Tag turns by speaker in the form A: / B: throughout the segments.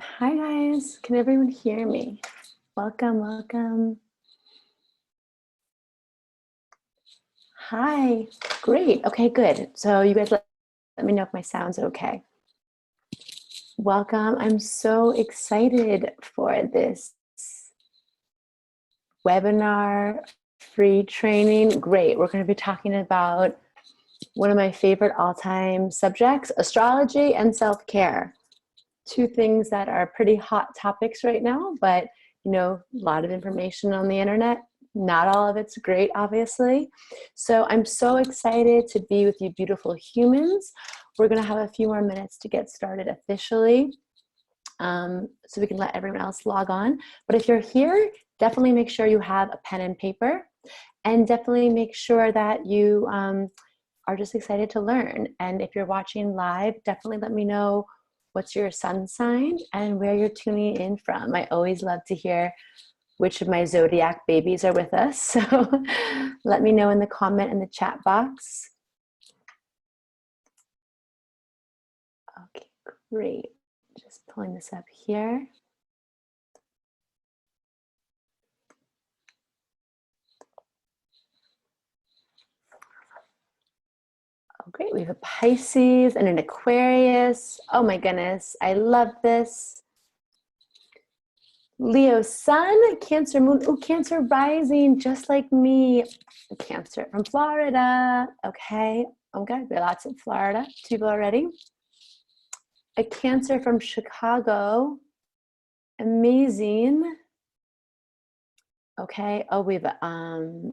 A: Hi guys, can everyone hear me? Welcome, welcome. Hi, great. Okay, good. So you guys let me know if my sound's okay. Welcome. I'm so excited for this webinar, free training. Great. We're going to be talking about one of my favorite all-time subjects, astrology and self-care. Two things that are pretty hot topics right now, but a lot of information on the internet. Not all of it's great, obviously. So I'm so excited to be with you beautiful humans. We're going to have a few more minutes to get started officially, so we can let everyone else log on. But if you're here, definitely make sure you have a pen and paper, and definitely make sure that you are just excited to learn. And if you're watching live, definitely let me know what's your sun sign and where you're tuning in from. I always love to hear which of my zodiac babies are with us. So let me know in the comment in the chat box. Okay, great. Just pulling this up here. Oh, great. We have a Pisces and an Aquarius. Oh my goodness. I love this. Leo sun, Cancer moon, oh, Cancer rising, just like me. Cancer from Florida. Okay, okay, we have lots of Florida people already. A Cancer from Chicago. Amazing. Okay, oh, we have,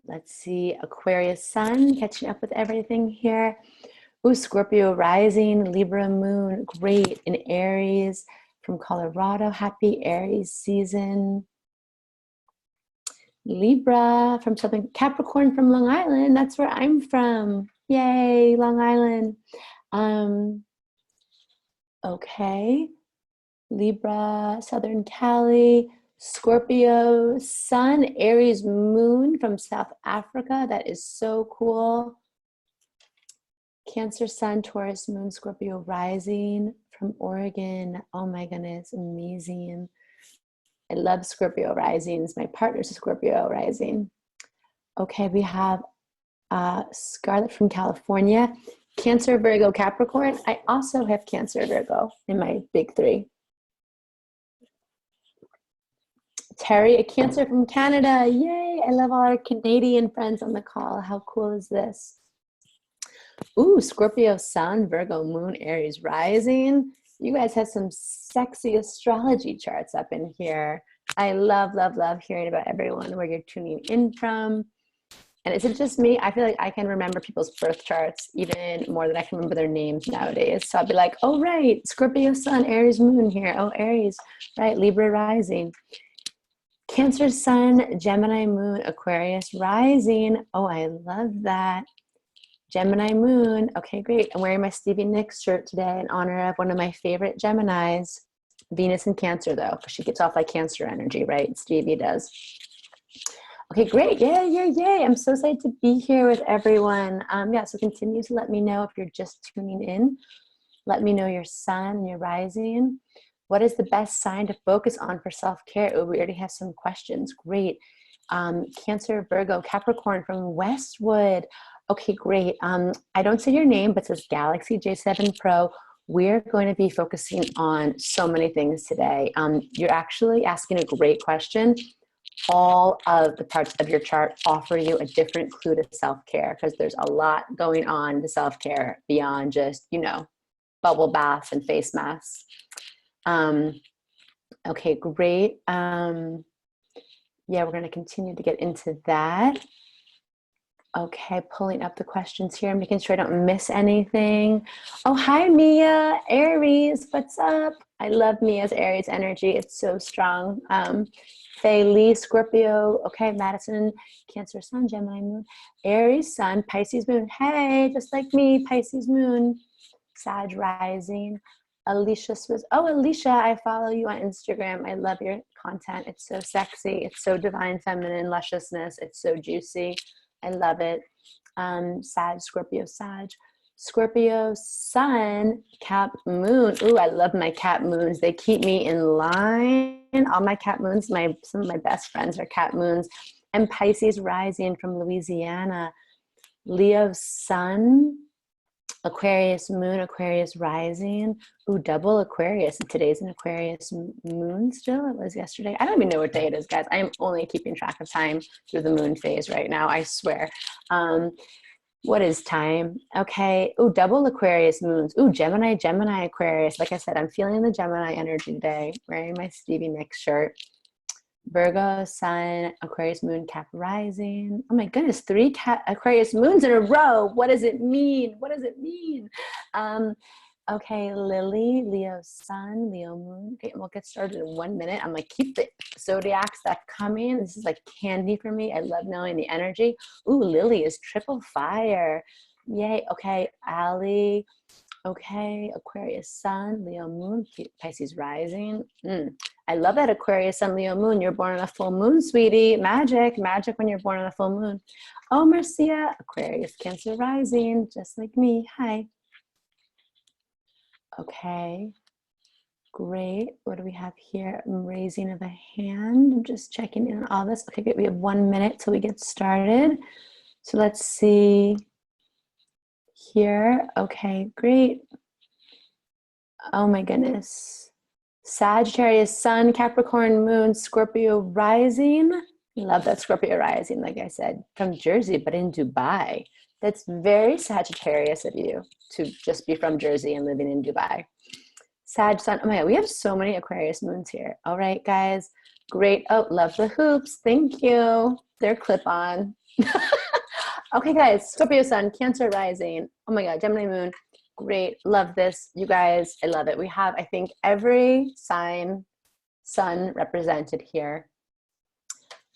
A: let's see, Aquarius sun, catching up with everything here. Ooh, Scorpio rising, Libra moon, great. In Aries from Colorado, happy Aries season. Libra from Southern, Capricorn from Long Island. That's where I'm from. Yay, Long Island. Okay. Libra, Southern Cali, Scorpio, Sun, Aries moon from South Africa. That is so cool. Cancer, Sun, Taurus, Moon, Scorpio rising from Oregon. Oh my goodness, amazing. I love Scorpio risings. My partner's a Scorpio rising. Okay, we have Scarlett from California. Cancer, Virgo, Capricorn. I also have Cancer, Virgo in my big three. Terry, a Cancer from Canada. Yay, I love all our Canadian friends on the call. How cool is this? Ooh, Scorpio sun, Virgo moon, Aries rising. You guys have some sexy astrology charts up in here. I love, love, love hearing about everyone, where you're tuning in from. And is it just me? I feel like I can remember people's birth charts even more than I can remember their names nowadays. So I'll be like, oh, right, Scorpio sun, Aries moon here. Oh, Aries, right, Libra rising. Cancer sun, Gemini moon, Aquarius rising. Oh, I love that. Gemini moon. Okay, great. I'm wearing my Stevie Nicks shirt today in honor of one of my favorite Geminis. Venus in Cancer, though, because she gets off like Cancer energy, right? Stevie does. Okay, great. Yay, yay, yay. I'm so excited to be here with everyone. Yeah, so continue to let me know if you're just tuning in. Let me know your sun and your rising. What is the best sign to focus on for self-care? Oh, we already have some questions. Great. Cancer, Virgo, Capricorn from Westwood. Okay, great. I don't see your name, but it says Galaxy J7 Pro. We're going to be focusing on so many things today. You're actually asking a great question. All of the parts of your chart offer you a different clue to self-care, because there's a lot going on to self-care beyond just, bubble baths and face masks. Okay, great. Yeah, we're going to continue to get into that. Okay, pulling up the questions here, making sure I don't miss anything. Oh, hi, Mia. Aries, what's up? I love Mia's Aries energy. It's so strong. Faye Lee, Scorpio. Okay, Madison, Cancer sun, Gemini moon. Aries sun, Pisces moon. Hey, just like me, Pisces moon. Sag rising. Alicia Swiss. Oh, Alicia, I follow you on Instagram. I love your content. It's so sexy. It's so divine feminine lusciousness. It's so juicy. I love it. Sag, Scorpio, Sag. Scorpio sun, Cap moon. Ooh, I love my Cap moons. They keep me in line. All my Cap moons, some of my best friends are Cap moons. And Pisces rising from Louisiana. Leo sun, Aquarius moon, Aquarius rising. Ooh, double Aquarius. Today's an Aquarius moon still. It was yesterday. I don't even know what day it is, guys. I am only keeping track of time through the moon phase right now, I swear. What is time? Okay. Ooh, double Aquarius moons. Ooh, Gemini, Aquarius. Like I said, I'm feeling the Gemini energy today. Wearing my Stevie Nicks shirt. Virgo, sun, Aquarius moon, Cap rising. Oh my goodness, 3 Aquarius moons in a row. What does it mean? What does it mean? Okay, Lily, Leo sun, Leo moon. Okay, we'll get started in 1 minute. I'm like, keep the zodiac stuff coming. This is like candy for me. I love knowing the energy. Ooh, Lily is triple fire. Yay. Okay, Allie. Okay, Aquarius sun, Leo moon, Pisces rising. I love that Aquarius sun, Leo moon. You're born on a full moon, sweetie. Magic when you're born on a full moon. Oh, Marcia, Aquarius, Cancer rising, just like me. Hi. Okay, great. What do we have here? Raising of a hand. I'm just checking in on all this. Okay, great. We have 1 minute till we get started. So let's see here. Okay, great. Oh my goodness. Sagittarius sun, Capricorn moon, Scorpio rising. Love that Scorpio rising, like I said, from Jersey, but in Dubai. That's very Sagittarius of you to just be from Jersey and living in Dubai. Sag sun. Oh my God, we have so many Aquarius moons here. All right, guys. Great. Oh, love the hoops. Thank you. They're clip-on. Okay, guys. Scorpio sun, Cancer rising. Oh my God, Gemini moon. Great. Love this. You guys, I love it. We have, I think, every sign, sun represented here.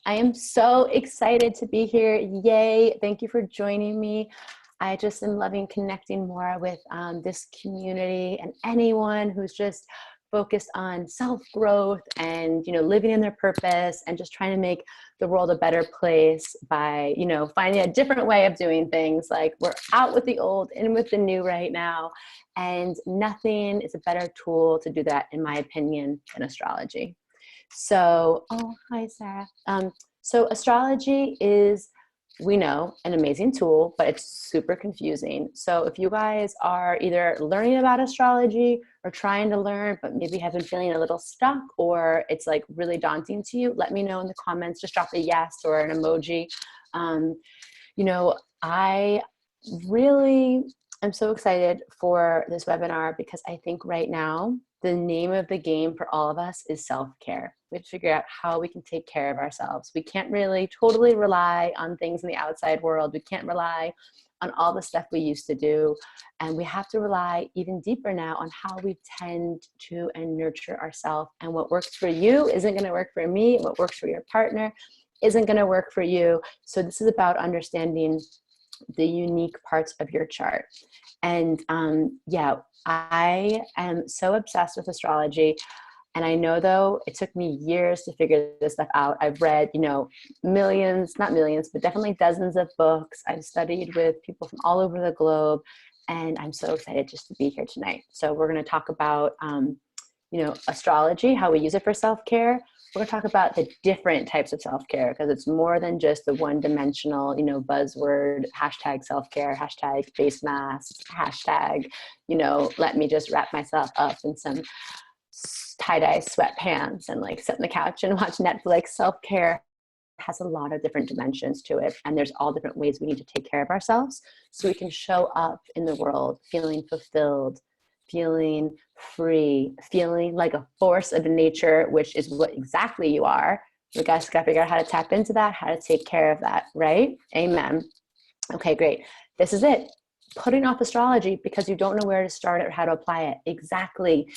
A: I am so excited to be here. Yay. Thank you for joining me. I just am loving connecting more with this community and anyone who's just focused on self-growth and, you know, living in their purpose and just trying to make the world a better place by, you know, finding a different way of doing things. Like, we're out with the old, in with the new right now. And nothing is a better tool to do that, in my opinion, than astrology. So, oh, hi, Sarah. So astrology is, we know, an amazing tool, but it's super confusing. So if you guys are either learning about astrology or trying to learn, but maybe have been feeling a little stuck, or it's like really daunting to you, let me know in the comments. Just drop a yes or an emoji. You know, I really am so excited for this webinar because I think right now, the name of the game for all of us is self-care. We have to figure out how we can take care of ourselves. We can't really totally rely on things in the outside world. We can't rely on all the stuff we used to do. And we have to rely even deeper now on how we tend to and nurture ourselves. And what works for you isn't going to work for me. What works for your partner isn't going to work for you. So this is about understanding the unique parts of your chart. And yeah, I am so obsessed with astrology. And I know, though, it took me years to figure this stuff out. I've read, you know, millions, not millions, but definitely dozens of books. I've studied with people from all over the globe. And I'm so excited just to be here tonight. So we're going to talk about, you know, astrology, how we use it for self-care. We're going to talk about the different types of self-care, because it's more than just the one-dimensional, you know, buzzword, hashtag self-care, hashtag face mask, hashtag, you know, let me just wrap myself up in some tie-dye sweatpants and like sit on the couch and watch Netflix. Self-care has a lot of different dimensions to it, and there's all different ways we need to take care of ourselves so we can show up in the world feeling fulfilled, feeling free, feeling like a force of nature, which is what exactly you are. We guys got to figure out how to tap into that, how to take care of that, right? Amen. Okay, great. This is it. Putting off astrology because you don't know where to start or how to apply it. Exactly.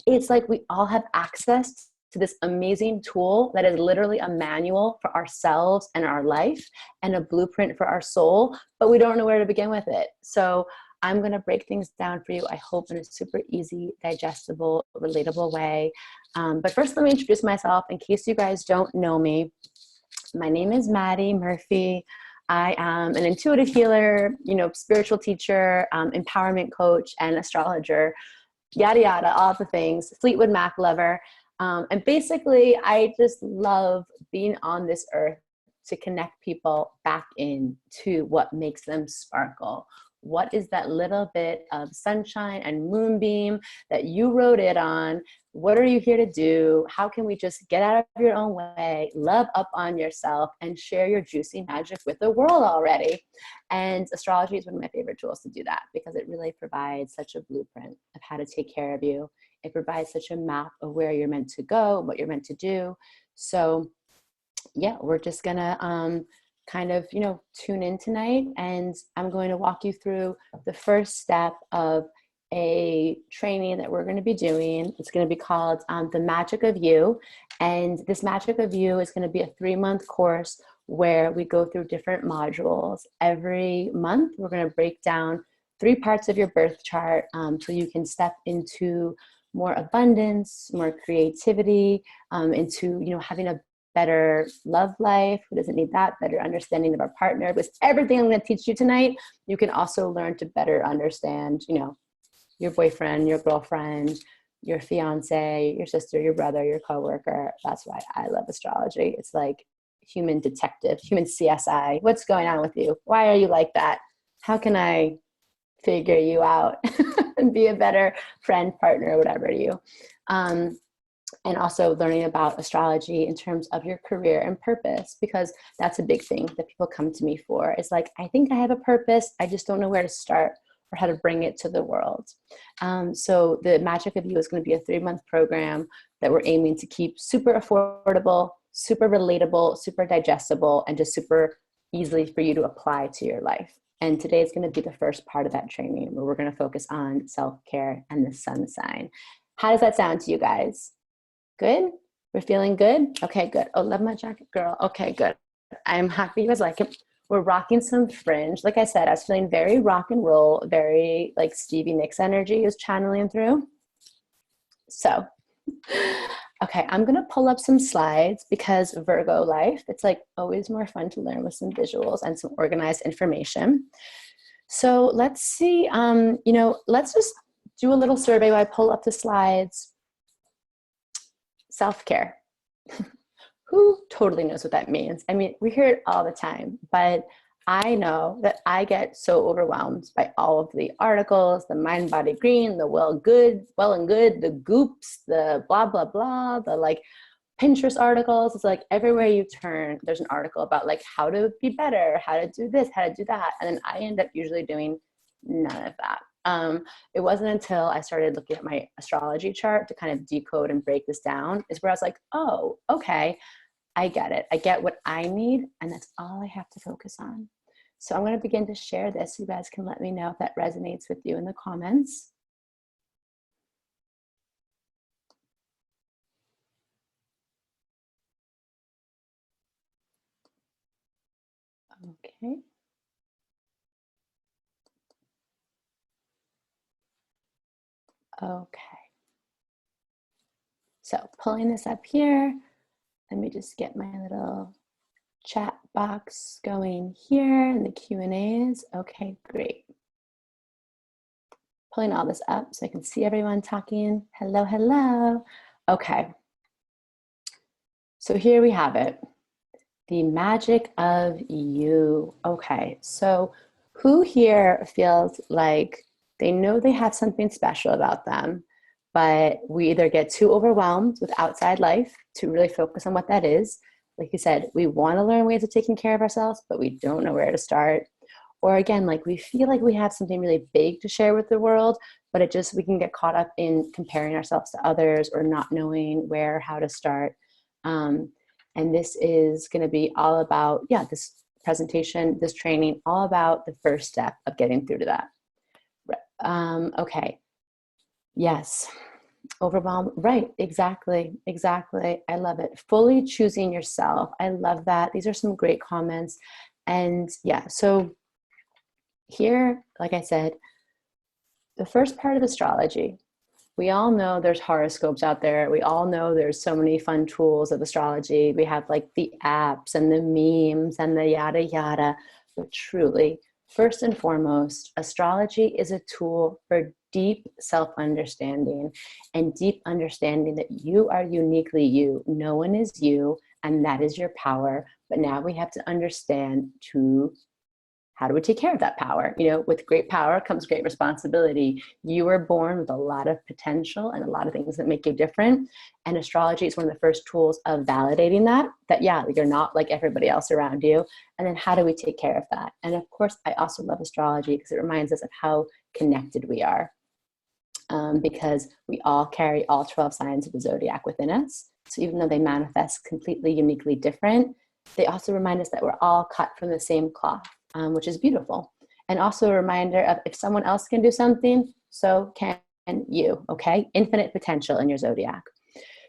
A: It's like we all have access to this amazing tool that is literally a manual for ourselves and our life and a blueprint for our soul, but we don't know where to begin with it. So I'm going to break things down for you, I hope, in a super easy, digestible, relatable way. But first, let me introduce myself in case you guys don't know me. My name is Maddie Murphy. I am an intuitive healer, spiritual teacher, empowerment coach, and astrologer, yada, yada, all the things, Fleetwood Mac lover. And basically, I just love being on this earth to connect people back into what makes them sparkle. What is that little bit of sunshine and moonbeam that you wrote it on? What are you here to do? How can we just get out of your own way, love up on yourself, and share your juicy magic with the world already? And astrology is one of my favorite tools to do that, because it really provides such a blueprint of how to take care of you. It provides such a map of where you're meant to go, what you're meant to do. So yeah, we're just gonna kind of, tune in tonight, and I'm going to walk you through the first step of a training that we're going to be doing. It's going to be called The Magic of You. And this Magic of You is going to be a 3-month course where we go through different modules. Every month, we're going to break down 3 parts of your birth chart, so you can step into more abundance, more creativity, into, having a better love life. Who doesn't need that? Better understanding of our partner. Because everything I'm going to teach you tonight, you can also learn to better understand, your boyfriend, your girlfriend, your fiance, your sister, your brother, your coworker. That's why I love astrology. It's like human detective, human CSI. What's going on with you? Why are you like that? How can I figure you out and be a better friend, partner, whatever to you? And also learning about astrology in terms of your career and purpose, because that's a big thing that people come to me for. It's like, I think I have a purpose, I just don't know where to start or how to bring it to the world. So the Magic of You is going to be a 3-month program that we're aiming to keep super affordable, super relatable, super digestible, and just super easily for you to apply to your life. And today is going to be the first part of that training, where we're going to focus on self-care and the sun sign. How does that sound to you guys? Good? We're feeling good? Okay, good. Oh, love my jacket, girl. Okay, good. I'm happy you guys like it. We're rocking some fringe. Like I said, I was feeling very rock and roll, very like Stevie Nicks energy is channeling through. So, okay, I'm going to pull up some slides, because Virgo life, it's like always more fun to learn with some visuals and some organized information. So let's see, let's just do a little survey while I pull up the slides. Self-care. Who totally knows what that means? I mean, we hear it all the time, but I know that I get so overwhelmed by all of the articles, the Mind Body Green, the well and good, the goops, the blah, blah, blah, the like Pinterest articles. It's like everywhere you turn, there's an article about like how to be better, how to do this, how to do that. And then I end up usually doing none of that. It wasn't until I started looking at my astrology chart to kind of decode and break this down is where I was like, oh, okay, I get it. I get what I need, and that's all I have to focus on. So I'm going to begin to share this. You guys can let me know if that resonates with you in the comments. Okay. Okay. So pulling this up here, let me just get my little chat box going here and the Q&As. Okay, great. Pulling all this up so I can see everyone talking. Hello, hello. Okay. So here we have it. The magic of you. Okay, so who here feels like they know they have something special about them, but we either get too overwhelmed with outside life to really focus on what that is. Like you said, we want to learn ways of taking care of ourselves, but we don't know where to start. Or again, like we feel like we have something really big to share with the world, but we can get caught up in comparing ourselves to others or not knowing where, how to start. And this is going to be all about, this presentation, this training, all about the first step of getting through to that. Okay. Yes. Overwhelmed. Right. Exactly. I love it. Fully choosing yourself. I love that. These are some great comments. And so here, like I said, the first part of astrology We all know there's horoscopes out there. We all know there's so many fun tools of astrology. We have like the apps and the memes and the yada yada. But truly, first and foremost, astrology is a tool for deep self-understanding and deep understanding that you are uniquely you. No one is you, and that is your power. But now we have to understand how do we take care of that power? You know, with great power comes great responsibility. You were born with a lot of potential and a lot of things that make you different. And astrology is one of the first tools of validating that yeah, you're not like everybody else around you. And then how do we take care of that? And of course, I also love astrology because it reminds us of how connected we are. Because we all carry all 12 signs of the zodiac within us. So even though they manifest completely uniquely different, they also remind us that we're all cut from the same cloth. Which is beautiful. And also a reminder of if someone else can do something, so can you, okay? Infinite potential in your zodiac.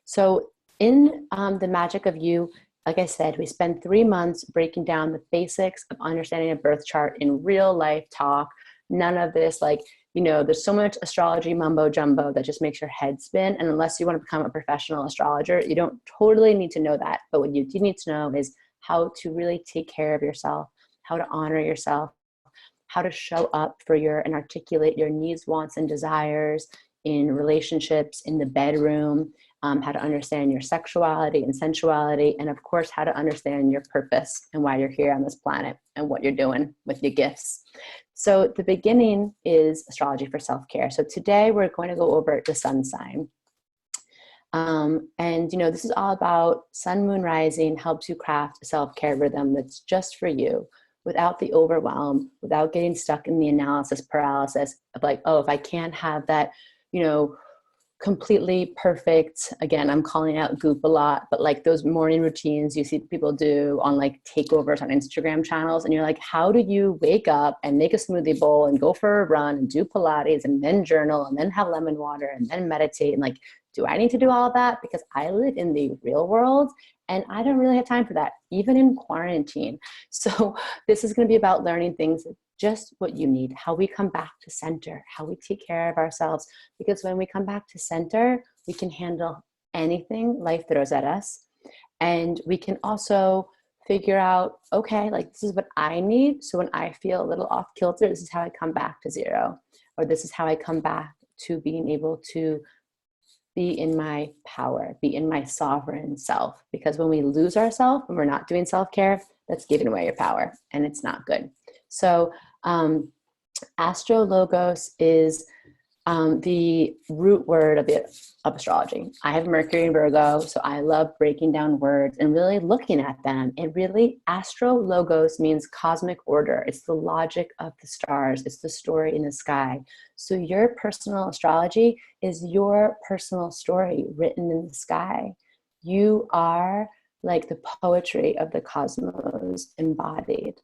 A: So in the magic of you, like I said, we spend 3 months breaking down the basics of understanding a birth chart in real life talk. None of this like, you know, there's so much astrology mumbo jumbo that just makes your head spin. And unless you want to become a professional astrologer, you don't totally need to know that. But what you do need to know is how to really take care of yourself, how to honor yourself, how to show up for and articulate your needs, wants, and desires in relationships, in the bedroom, how to understand your sexuality and sensuality, and of course, how to understand your purpose and why you're here on this planet and what you're doing with your gifts. So the beginning is astrology for self-care. So today we're going to go over the sun sign. And, you know, this is all about sun, moon, rising helps you craft a self-care rhythm that's just for you, without the overwhelm, without getting stuck in the analysis paralysis of like, oh, if I can't have that, you know, completely perfect, again, I'm calling out goop a lot, but like those morning routines you see people do on like takeovers on Instagram channels. And you're like, how do you wake up and make a smoothie bowl and go for a run and do Pilates and then journal and then have lemon water and then meditate? And like, do I need to do all of that? Because I live in the real world and I don't really have time for that, even in quarantine. So this is going to be about learning things, just what you need, how we come back to center, how we take care of ourselves. Because when we come back to center, we can handle anything life throws at us. And we can also figure out, okay, like this is what I need. So when I feel a little off kilter, this is how I come back to zero, or this is how I come back to being able to be in my power, be in my sovereign self. Because when we lose ourselves, when we're not doing self-care, that's giving away your power and it's not good. So astrologos is the root word of astrology. I have Mercury in Virgo, so I love breaking down words and really looking at them. And really, astrologos means cosmic order. It's the logic of the stars. It's the story in the sky. So your personal astrology is your personal story written in the sky. You are like the poetry of the cosmos embodied.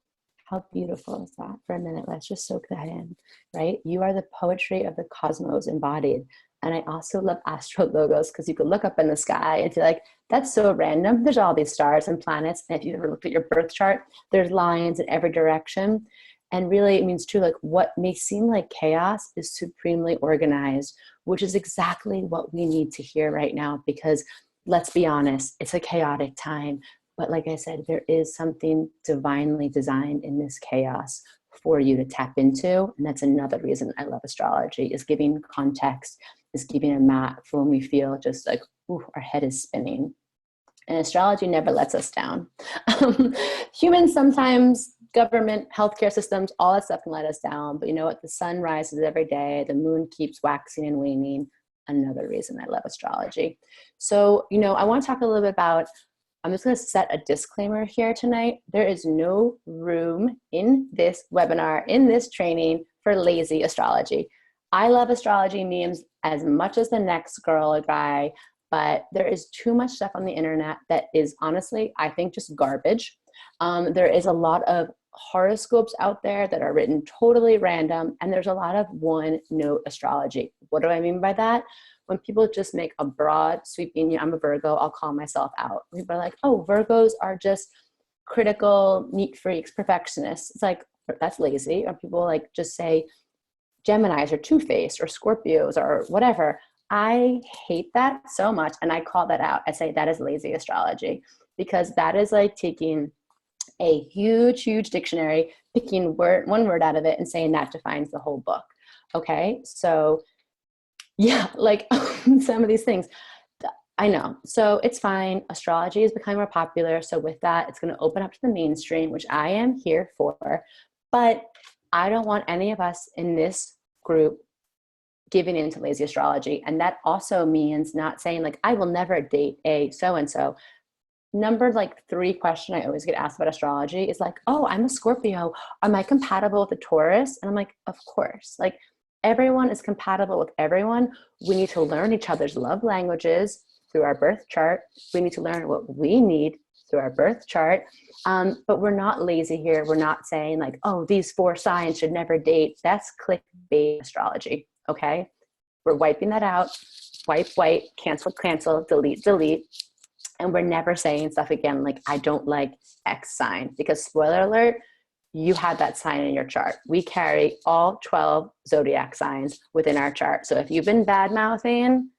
A: How beautiful is that? For a minute, let's just soak that in, right? You are the poetry of the cosmos embodied. And I also love astrologos because you can look up in the sky and feel like, that's so random. There's all these stars and planets. And if you ever looked at your birth chart, there's lines in every direction. And really, it means too, like what may seem like chaos is supremely organized, which is exactly what we need to hear right now. Because let's be honest, it's a chaotic time. But like I said, there is something divinely designed in this chaos for you to tap into. And that's another reason I love astrology, is giving context, is giving a map for when we feel just like, ooh, our head is spinning. And astrology never lets us down. Humans sometimes, government, healthcare systems, all that stuff can let us down. But you know what? The sun rises every day. The moon keeps waxing and waning. Another reason I love astrology. So, you know, I want to talk a little bit about, I'm just going to set a disclaimer here tonight. There is no room in this webinar, in this training, for lazy astrology. I love astrology memes as much as the next girl or guy, but there is too much stuff on the internet that is honestly, I think, just garbage. There is a lot of horoscopes out there that are written totally random, and there's a lot of one-note astrology. What do I mean by that? When people just make a broad sweeping, I'm a Virgo, I'll call myself out. People are like, oh, Virgos are just critical, neat freaks, perfectionists. It's like, that's lazy. Or people like just say Geminis are two-faced or Scorpios or whatever. I hate that so much. And I call that out. I say that is lazy astrology, because that is like taking a huge, huge dictionary, picking one word out of it and saying that defines the whole book. Okay. So yeah, like some of these things, I know. So it's fine. Astrology is becoming more popular. So with that, it's going to open up to the mainstream, which I am here for. But I don't want any of us in this group giving into lazy astrology. And that also means not saying like, I will never date a so-and-so. Number like 3 question I always get asked about astrology is like, oh, I'm a Scorpio. Am I compatible with a Taurus? And I'm like, of course. Like, everyone is compatible with everyone. We need to learn each other's love languages through our birth chart. We need to learn what we need through our birth chart. But we're not lazy here. We're not saying like, oh, these 4 signs should never date. That's clickbait astrology. Okay. We're wiping that out. Wipe, cancel, delete. And we're never saying stuff again like, I don't like X sign, because spoiler alert, you have that sign in your chart. We carry all 12 zodiac signs within our chart. So if you've been bad mouthing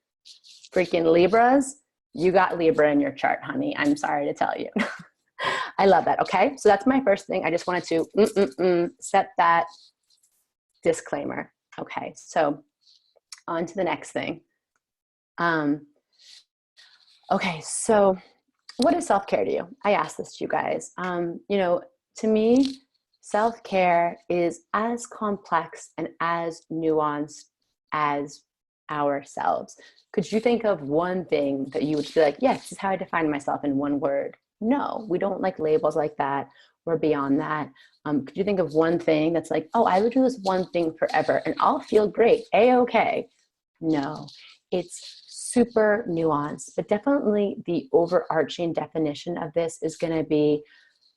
A: freaking Libras, you got Libra in your chart, honey. I'm sorry to tell you. I love that. Okay. So that's my first thing. I just wanted to set that disclaimer. Okay. So on to the next thing. Okay, so what is self-care to you? I asked this to you guys. To me, self-care is as complex and as nuanced as ourselves. Could you think of one thing that you would be like, yes, this is how I define myself in one word? No, we don't like labels like that. We're beyond that. Could you think of one thing that's like, oh, I would do this one thing forever and I'll feel great, A-okay? No, it's super nuanced, but definitely the overarching definition of this is going to be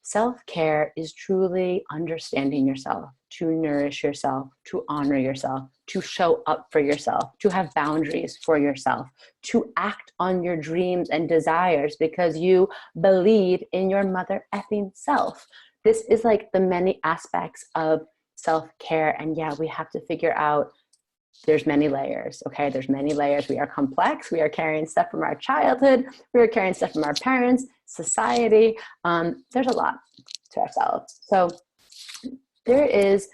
A: self-care is truly understanding yourself, to nourish yourself, to honor yourself, to show up for yourself, to have boundaries for yourself, to act on your dreams and desires because you believe in your mother effing self. This is like the many aspects of self-care. And yeah, we have to figure out there's many layers. Okay. There's many layers. We are complex. We are carrying stuff from our childhood. We are carrying stuff from our parents, society. There's a lot to ourselves. So there is,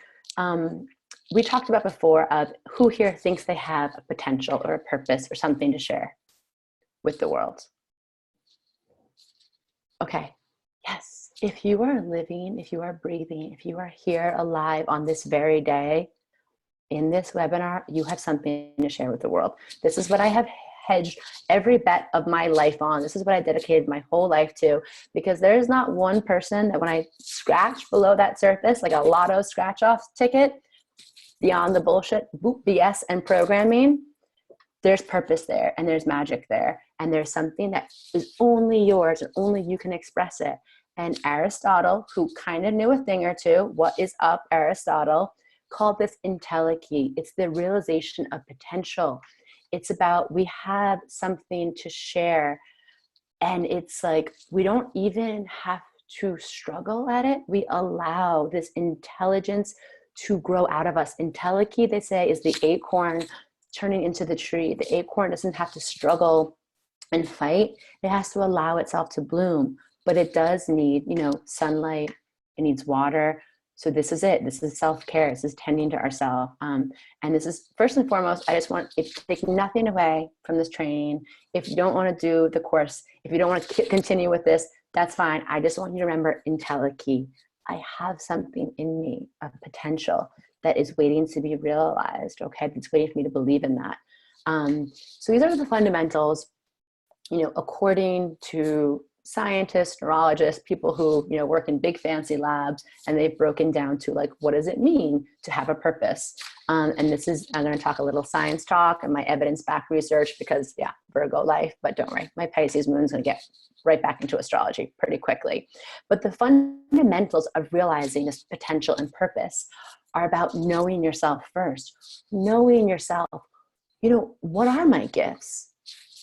A: we talked about before of who here thinks they have a potential or a purpose or something to share with the world. Okay. Yes. If you are living, if you are breathing, if you are here alive on this very day, in this webinar, you have something to share with the world. This is what I have hedged every bet of my life on. This is what I dedicated my whole life to, because there is not one person that when I scratch below that surface, like a lotto scratch off ticket, beyond the bullshit, BS and programming, there's purpose there and there's magic there. And there's something that is only yours and only you can express it. And Aristotle, who kind of knew a thing or two, what is up, Aristotle, called this entelechy. It's the realization of potential. It's about we have something to share. And it's like we don't even have to struggle at it. We allow this intelligence to grow out of us. Entelechy, they say, is the acorn turning into the tree. The acorn doesn't have to struggle and fight. It has to allow itself to bloom. But it does need, sunlight. It needs water. So this is it. This is self-care. This is tending to ourselves. And this is first and foremost, I just want to take nothing away from this training. If you don't want to do the course, if you don't want to continue with this, that's fine. I just want you to remember entelechy. I have something in me, a potential that is waiting to be realized. Okay. That's waiting for me to believe in that. So these are the fundamentals, according to scientists, neurologists, people who, work in big fancy labs, and they've broken down to like, what does it mean to have a purpose? And this is, I'm going to talk a little science talk and my evidence-backed research because Virgo life, but don't worry, my Pisces moon is going to get right back into astrology pretty quickly. But the fundamentals of realizing this potential and purpose are about knowing yourself first, knowing yourself, what are my gifts?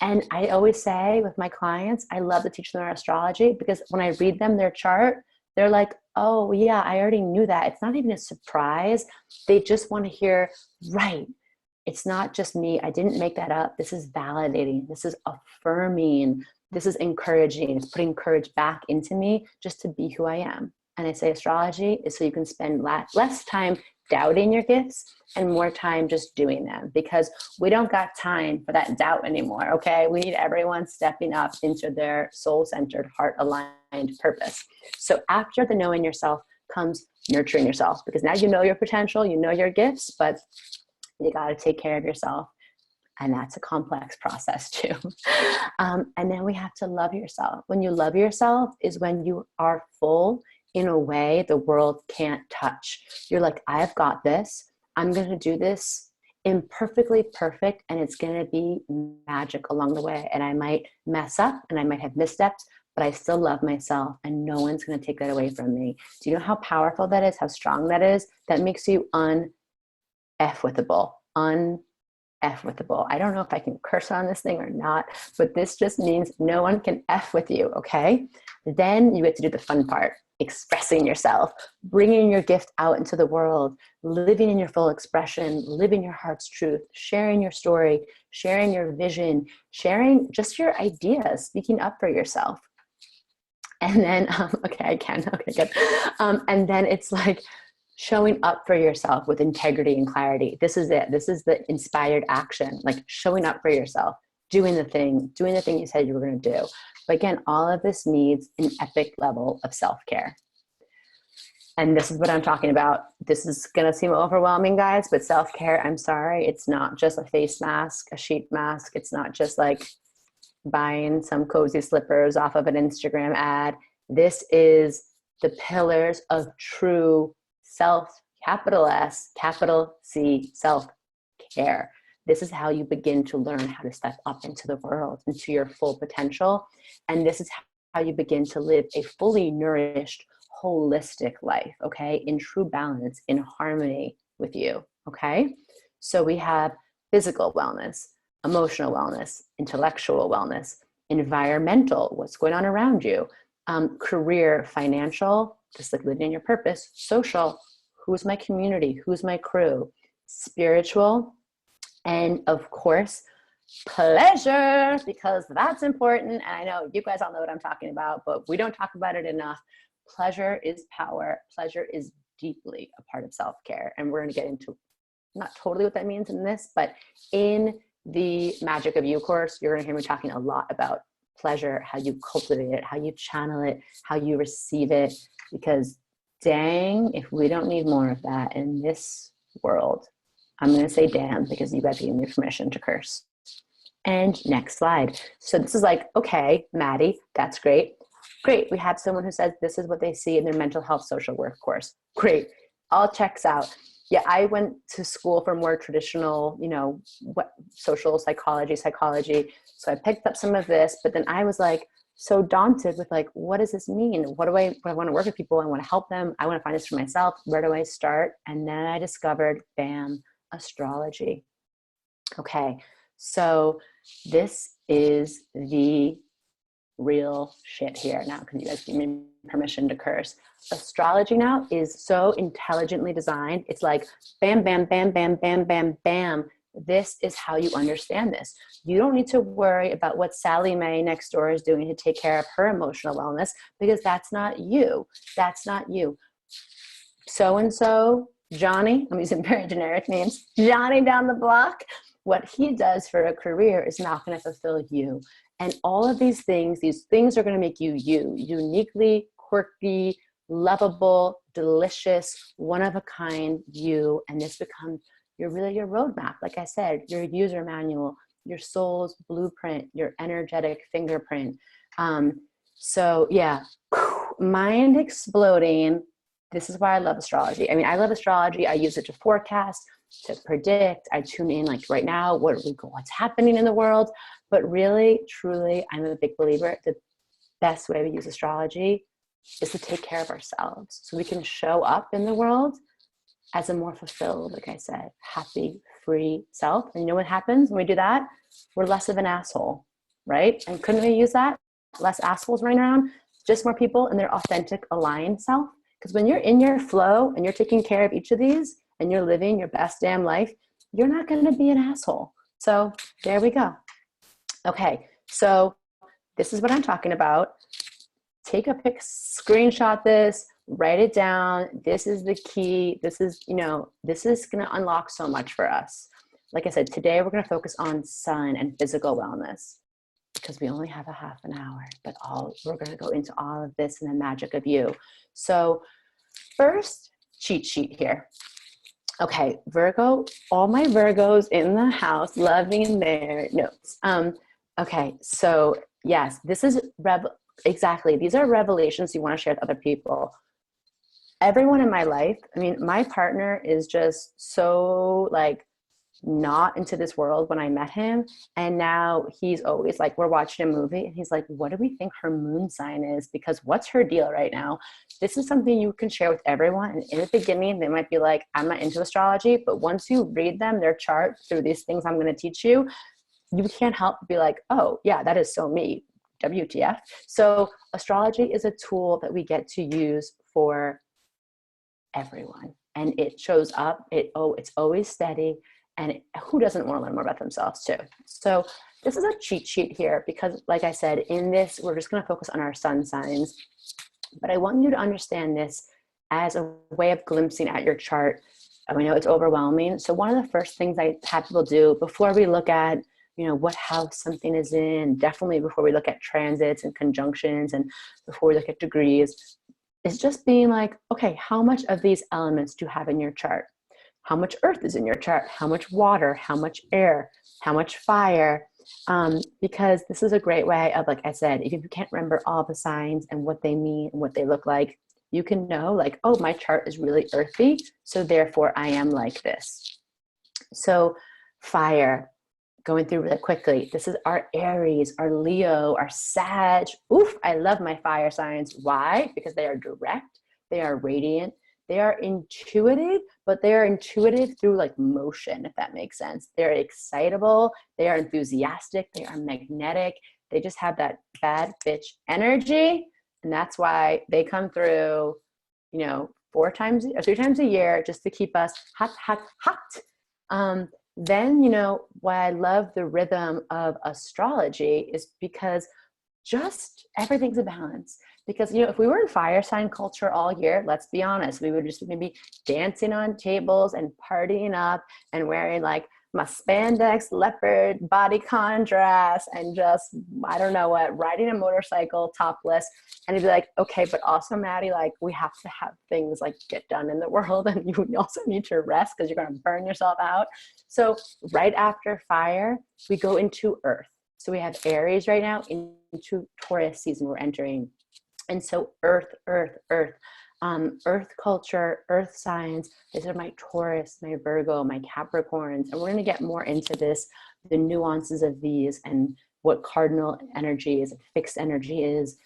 A: And I always say with my clients, I love to teach them our astrology because when I read them their chart, they're like, oh yeah, I already knew that. It's not even a surprise. They just want to hear, right, It's not just me. I didn't make that up. This is validating. This is affirming. This is encouraging. It's putting courage back into me just to be who I am. And I say astrology is so you can spend less time doubting your gifts and more time just doing them, because we don't got time for that doubt anymore. Okay. We need everyone stepping up into their soul-centered, heart-aligned purpose. So after the knowing yourself comes nurturing yourself, because now you know your potential, you know your gifts, but you got to take care of yourself. And that's a complex process too. And then we have to love yourself. When you love yourself is when you are full in a way the world can't touch. You're like, I've got this. I'm going to do this imperfectly perfect, and it's going to be magic along the way. And I might mess up and I might have missteps, but I still love myself, and no one's going to take that away from me. Do you know how powerful that is? How strong that is? That makes you un-F-withable. Un-F-withable. I don't know if I can curse on this thing or not, but this just means no one can F with you, okay? Then you get to do the fun part. Expressing yourself, bringing your gift out into the world, living in your full expression, living your heart's truth, sharing your story, sharing your vision, sharing just your ideas, speaking up for yourself. And then, okay, I can, okay, good. And then it's like showing up for yourself with integrity and clarity. This is it. This is the inspired action, like showing up for yourself, doing the thing you said you were going to do. But again, all of this needs an epic level of self-care. And this is what I'm talking about. This is going to seem overwhelming, guys, but self-care, I'm sorry, it's not just a face mask, a sheet mask. It's not just like buying some cozy slippers off of an Instagram ad. This is the pillars of true self, capital S, capital C, self-care. This is how you begin to learn how to step up into the world, into your full potential. And this is how you begin to live a fully nourished, holistic life, okay? In true balance, in harmony with you, okay? So we have physical wellness, emotional wellness, intellectual wellness, environmental, what's going on around you, career, financial, just like living in your purpose, social, who's my community, who's my crew, spiritual, and of course, pleasure, because that's important. And I know you guys all know what I'm talking about, but we don't talk about it enough. Pleasure is power. Pleasure is deeply a part of self-care. And we're going to get into not totally what that means in this, but in the Magic of You course, you're going to hear me talking a lot about pleasure, how you cultivate it, how you channel it, how you receive it, because dang, if we don't need more of that in this world, I'm going to say damn, because you guys gave me permission to curse. And next slide. So this is like, okay, Maddie, that's great. Great. We have someone who says this is what they see in their mental health social work course. Great. All checks out. Yeah, I went to school for more traditional, what social psychology. So I picked up some of this, but then I was like so daunted with like, what does this mean? What do I want to work with people? I want to help them. I want to find this for myself. Where do I start? And then I discovered, bam, astrology. Okay, so this is the real shit here now, because you guys give me permission to curse. Astrology now is so intelligently designed. It's like bam, bam, bam, bam, bam, bam, bam. This is how you understand this. You don't need to worry about what Sally Mae next door is doing to take care of her emotional wellness, because that's not you. That's not you. So-and-so, Johnny, I'm using very generic names, Johnny down the block, what he does for a career is not going to fulfill you. And all of these things are going to make you uniquely, quirky, lovable, delicious, one-of-a-kind you. And this becomes your roadmap. Like I said, your user manual, your soul's blueprint, your energetic fingerprint. So yeah, mind exploding. This is why I love astrology. I mean, I love astrology. I use it to forecast, to predict. I tune in like right now, what's happening in the world. But really, truly, I'm a big believer. The best way to use astrology is to take care of ourselves so we can show up in the world as a more fulfilled, like I said, happy, free self. And you know what happens when we do that? We're less of an asshole, right? And couldn't we use that? Less assholes running around, just more people in their authentic, aligned self. Because when you're in your flow and you're taking care of each of these and you're living your best damn life, you're not going to be an asshole. So there we go. Okay, so this is what I'm talking about. Take a pic, screenshot this, write it down. This is the key. This is, this is going to unlock so much for us. Like I said, today we're going to focus on sun and physical wellness because we only have a half an hour, but we're going to go into all of this and the magic of you. So first, cheat sheet here. Okay, Virgo, all my Virgos in the house loving their notes. Okay, so yes, this is exactly. These are revelations you want to share with other people. Everyone in my life, I mean, my partner is just so like not into this world when I met him. And now he's always like, we're watching a movie and he's like, what do we think her moon sign is? Because what's her deal right now? This is something you can share with everyone. And in the beginning, they might be like, I'm not into astrology, but once you read them, their chart through these things I'm going to teach you, you can't help but be like, oh yeah, that is so me. WTF. So astrology is a tool that we get to use for everyone. And it shows up, it's always steady. And who doesn't want to learn more about themselves too? So this is a cheat sheet here because like I said, in this, we're just going to focus on our sun signs. But I want you to understand this as a way of glimpsing at your chart. I know it's overwhelming. So one of the first things I have people do before we look at, what house something is in, definitely before we look at transits and conjunctions and before we look at degrees, is just being like, okay, how much of these elements do you have in your chart? How much earth is in your chart? How much water? How much air? How much fire? Because this is a great way of, like I said, if you can't remember all the signs and what they mean and what they look like, you can know like, oh, my chart is really earthy, so therefore I am like this. So fire, going through really quickly. This is our Aries, our Leo, our Sag. Oof, I love my fire signs. Why? Because they are direct, they are radiant, they are intuitive, but they are intuitive through like motion, if that makes sense. They're excitable, they are enthusiastic, they are magnetic. They just have that bad bitch energy. And that's why they come through, 3 times a year just to keep us hot, hot, hot. Then, why I love the rhythm of astrology is because just everything's a balance. Because, if we were in fire sign culture all year, let's be honest, we would just maybe dancing on tables and partying up and wearing like my spandex leopard bodycon dress and just, I don't know what, riding a motorcycle topless. And he'd be like, okay, but also Maddie, like we have to have things like get done in the world. And you also need to rest because you're going to burn yourself out. So right after fire, we go into earth. So we have Aries right now into Taurus season we're entering. And so earth, earth culture, earth signs, these are my Taurus, my Virgo, my Capricorns. And we're going to get more into this, the nuances of these and what cardinal energy is, fixed energy is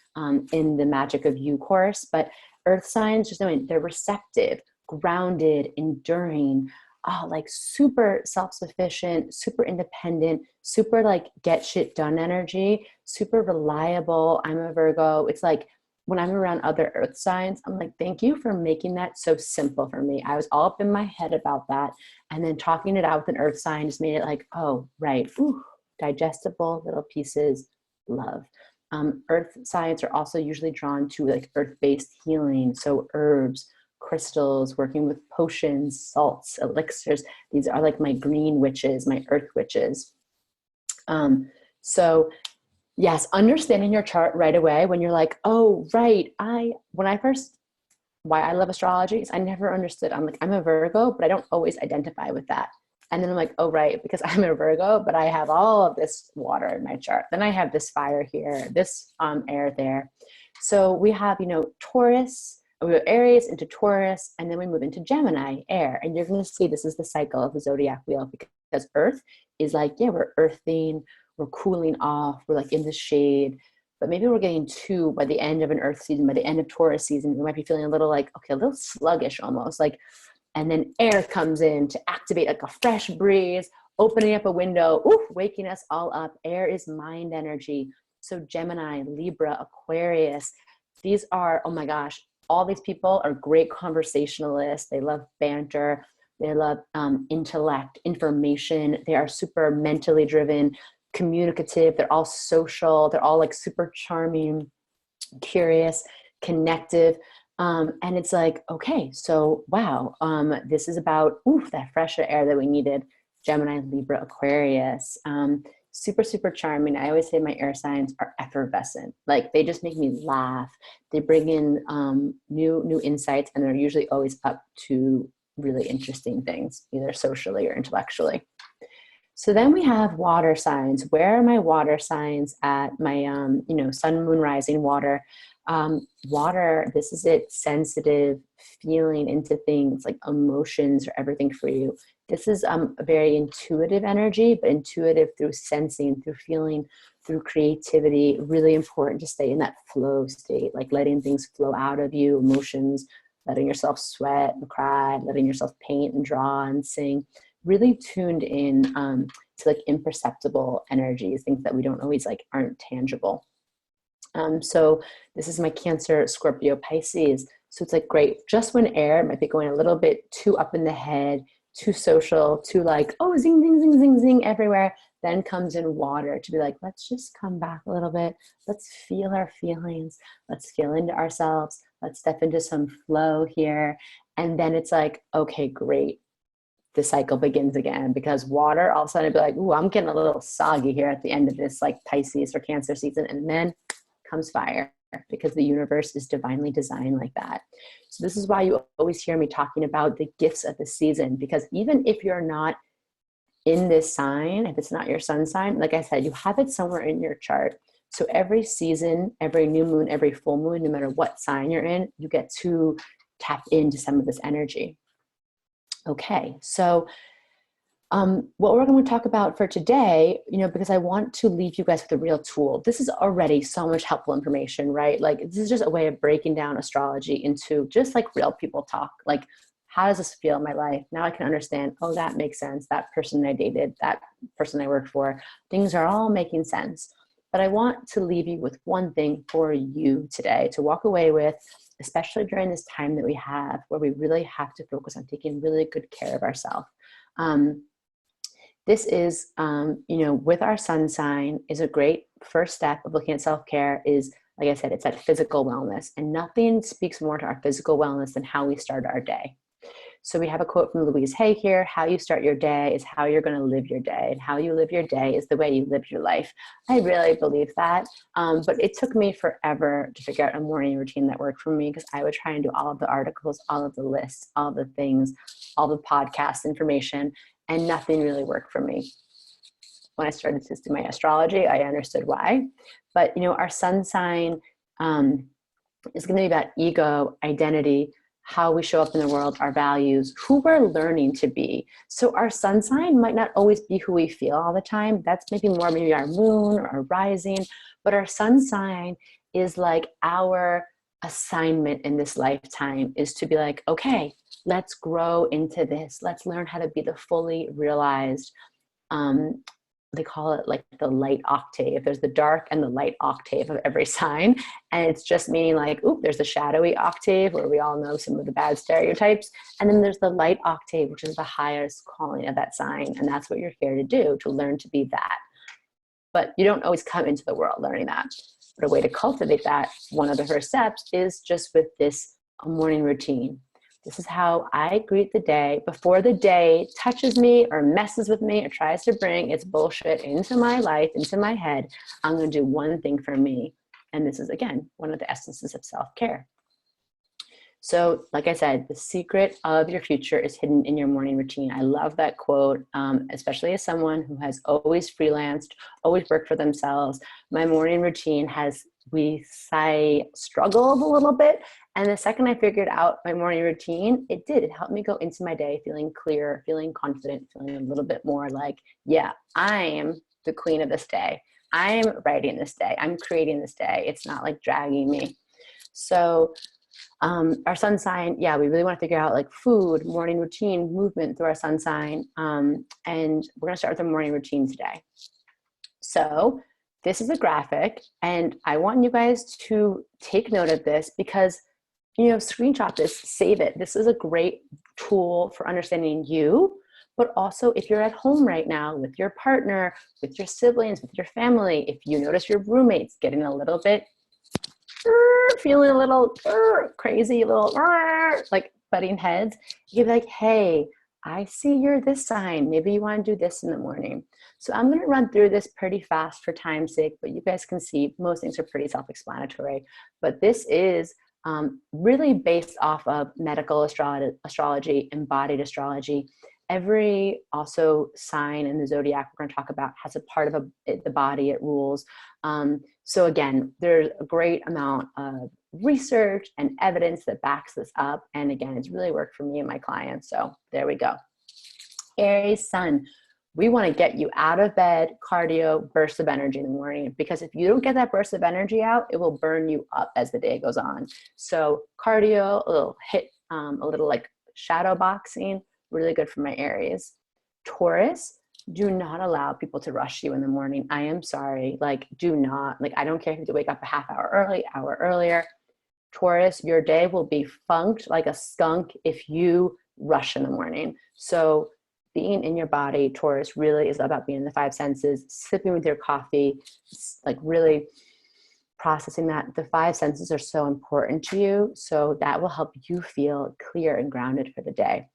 A: in the Magic of You course. But earth signs, just knowing they're receptive, grounded, enduring, like super self-sufficient, super independent, super like get shit done energy, super reliable. I'm a Virgo. It's like, when I'm around other earth signs, I'm like, thank you for making that so simple for me. I was all up in my head about that. And then talking it out with an earth sign just made it like, oh, right. Ooh, digestible little pieces, love. Earth signs are also usually drawn to like earth-based healing. So herbs, crystals, working with potions, salts, elixirs. These are like my green witches, my earth witches. So yes, understanding your chart right away when you're like, oh, right. Why I love astrology is I never understood. I'm like, I'm a Virgo, but I don't always identify with that. And then I'm like, oh, right, because I'm a Virgo, but I have all of this water in my chart. Then I have this fire here, this air there. So we have, Taurus, we go Aries into Taurus, and then we move into Gemini, air. And you're going to see this is the cycle of the zodiac wheel because Earth is like, yeah, we're earthing, we're cooling off, we're like in the shade, but maybe we're getting two by the end of an earth season, by the end of Taurus season, we might be feeling a little like, okay, a little sluggish almost, like, and then air comes in to activate like a fresh breeze, opening up a window, oof, waking us all up. Air is mind energy. So Gemini, Libra, Aquarius, these are, oh my gosh, all these people are great conversationalists. They love banter. They love intellect, information. They are super mentally driven, communicative. They're all social. They're all like super charming, curious, connective. And it's like, okay, so wow, this is about that fresher air that we needed. Gemini, Libra, Aquarius, super, super charming. I always say my air signs are effervescent. Like they just make me laugh. They bring in new insights, and they're usually always up to really interesting things, either socially or intellectually. So then we have water signs. Where are my water signs at? My, sun, moon, rising, water. Water, this is it, sensitive, feeling into things like emotions or everything for you. This is a very intuitive energy, but intuitive through sensing, through feeling, through creativity. Really important to stay in that flow state, like letting things flow out of you, emotions, letting yourself sweat and cry, letting yourself paint and draw and sing. Really tuned in to like imperceptible energies, things that we don't always like aren't tangible. So this is my Cancer, Scorpio, Pisces. So it's like great. Just when air might be going a little bit too up in the head, too social, too like, oh, zing, zing, zing, zing, zing everywhere. Then comes in water to be like, let's just come back a little bit. Let's feel our feelings. Let's feel into ourselves. Let's step into some flow here. And then it's like, okay, great. The cycle begins again, because water, all of a sudden, I'd be like, ooh, I'm getting a little soggy here at the end of this like Pisces or Cancer season. And then comes fire, because the universe is divinely designed like that. So this is why you always hear me talking about the gifts of the season, because even if you're not in this sign, if it's not your sun sign, like I said, you have it somewhere in your chart. So every season, every new moon, every full moon, no matter what sign you're in, you get to tap into some of this energy. Okay, so what we're going to talk about for today, because I want to leave you guys with a real tool. This is already so much helpful information, right? Like this is just a way of breaking down astrology into just like real people talk. Like, how does this feel in my life? Now I can understand, oh, that makes sense. That person I dated, that person I worked for, things are all making sense. But I want to leave you with one thing for you today to walk away with, especially during this time that we have, where we really have to focus on taking really good care of ourselves. This is, with our sun sign, is a great first step of looking at self-care. Is, like I said, it's that physical wellness, and nothing speaks more to our physical wellness than how we start our day. So we have a quote from Louise Hay here: how you start your day is how you're going to live your day, and how you live your day is the way you live your life. I really believe that. But it took me forever to figure out a morning routine that worked for me, because I would try and do all of the articles, all of the lists, all of the things, all the podcast information, and nothing really worked for me. When I started to do my astrology, I understood why. But, our sun sign is going to be about ego, identity, how we show up in the world, our values, who we're learning to be. So our sun sign might not always be who we feel all the time. That's maybe our moon or our rising. But our sun sign is like our assignment in this lifetime, is to be like, okay, let's grow into this. Let's learn how to be the fully realized, they call it like the light octave. There's the dark and the light octave of every sign. And it's just meaning like, there's the shadowy octave where we all know some of the bad stereotypes. And then there's the light octave, which is the highest calling of that sign. And that's what you're here to do, to learn to be that. But you don't always come into the world learning that. But a way to cultivate that, one of the first steps, is just with this morning routine. This is how I greet the day before the day touches me or messes with me or tries to bring its bullshit into my life, into my head. I'm going to do one thing for me. And this is, again, one of the essences of self-care. So, like I said, the secret of your future is hidden in your morning routine. I love that quote, especially as someone who has always freelanced, always worked for themselves. My morning routine has, struggled a little bit. And the second I figured out my morning routine, it helped me go into my day feeling clear, feeling confident, feeling a little bit more like, yeah, I am the queen of this day. I'm writing this day. I'm creating this day. It's not like dragging me. So our sun sign, we really want to figure out like food, morning routine, movement through our sun sign. And we're going to start with the morning routine today. So this is a graphic, and I want you guys to take note of this, because screenshot this, save it. This is a great tool for understanding you, but also if you're at home right now with your partner, with your siblings, with your family, if you notice your roommates getting a little bit, feeling a little crazy, a little like butting heads, you'd be like, hey, I see you're this sign. Maybe you want to do this in the morning. So I'm going to run through this pretty fast for time's sake, but you guys can see most things are pretty self-explanatory. But this is really based off of medical astrology, embodied astrology. Every also sign in the zodiac we're going to talk about has a part of the body it rules. So again, there's a great amount of research and evidence that backs this up. And again, it's really worked for me and my clients. So there we go. Aries sun. We want to get you out of bed, cardio, burst of energy in the morning, because if you don't get that burst of energy out, it will burn you up as the day goes on. So cardio, a little hit, a little like shadow boxing, really good for my Aries. Taurus, do not allow people to rush you in the morning. I am sorry. Like, do not. Like, I don't care if you have to wake up a half hour early, hour earlier. Taurus, your day will be funked like a skunk if you rush in the morning. So being in your body, Taurus, really is about being in the five senses, sipping with your coffee, like really processing that. The five senses are so important to you. So that will help you feel clear and grounded for the day.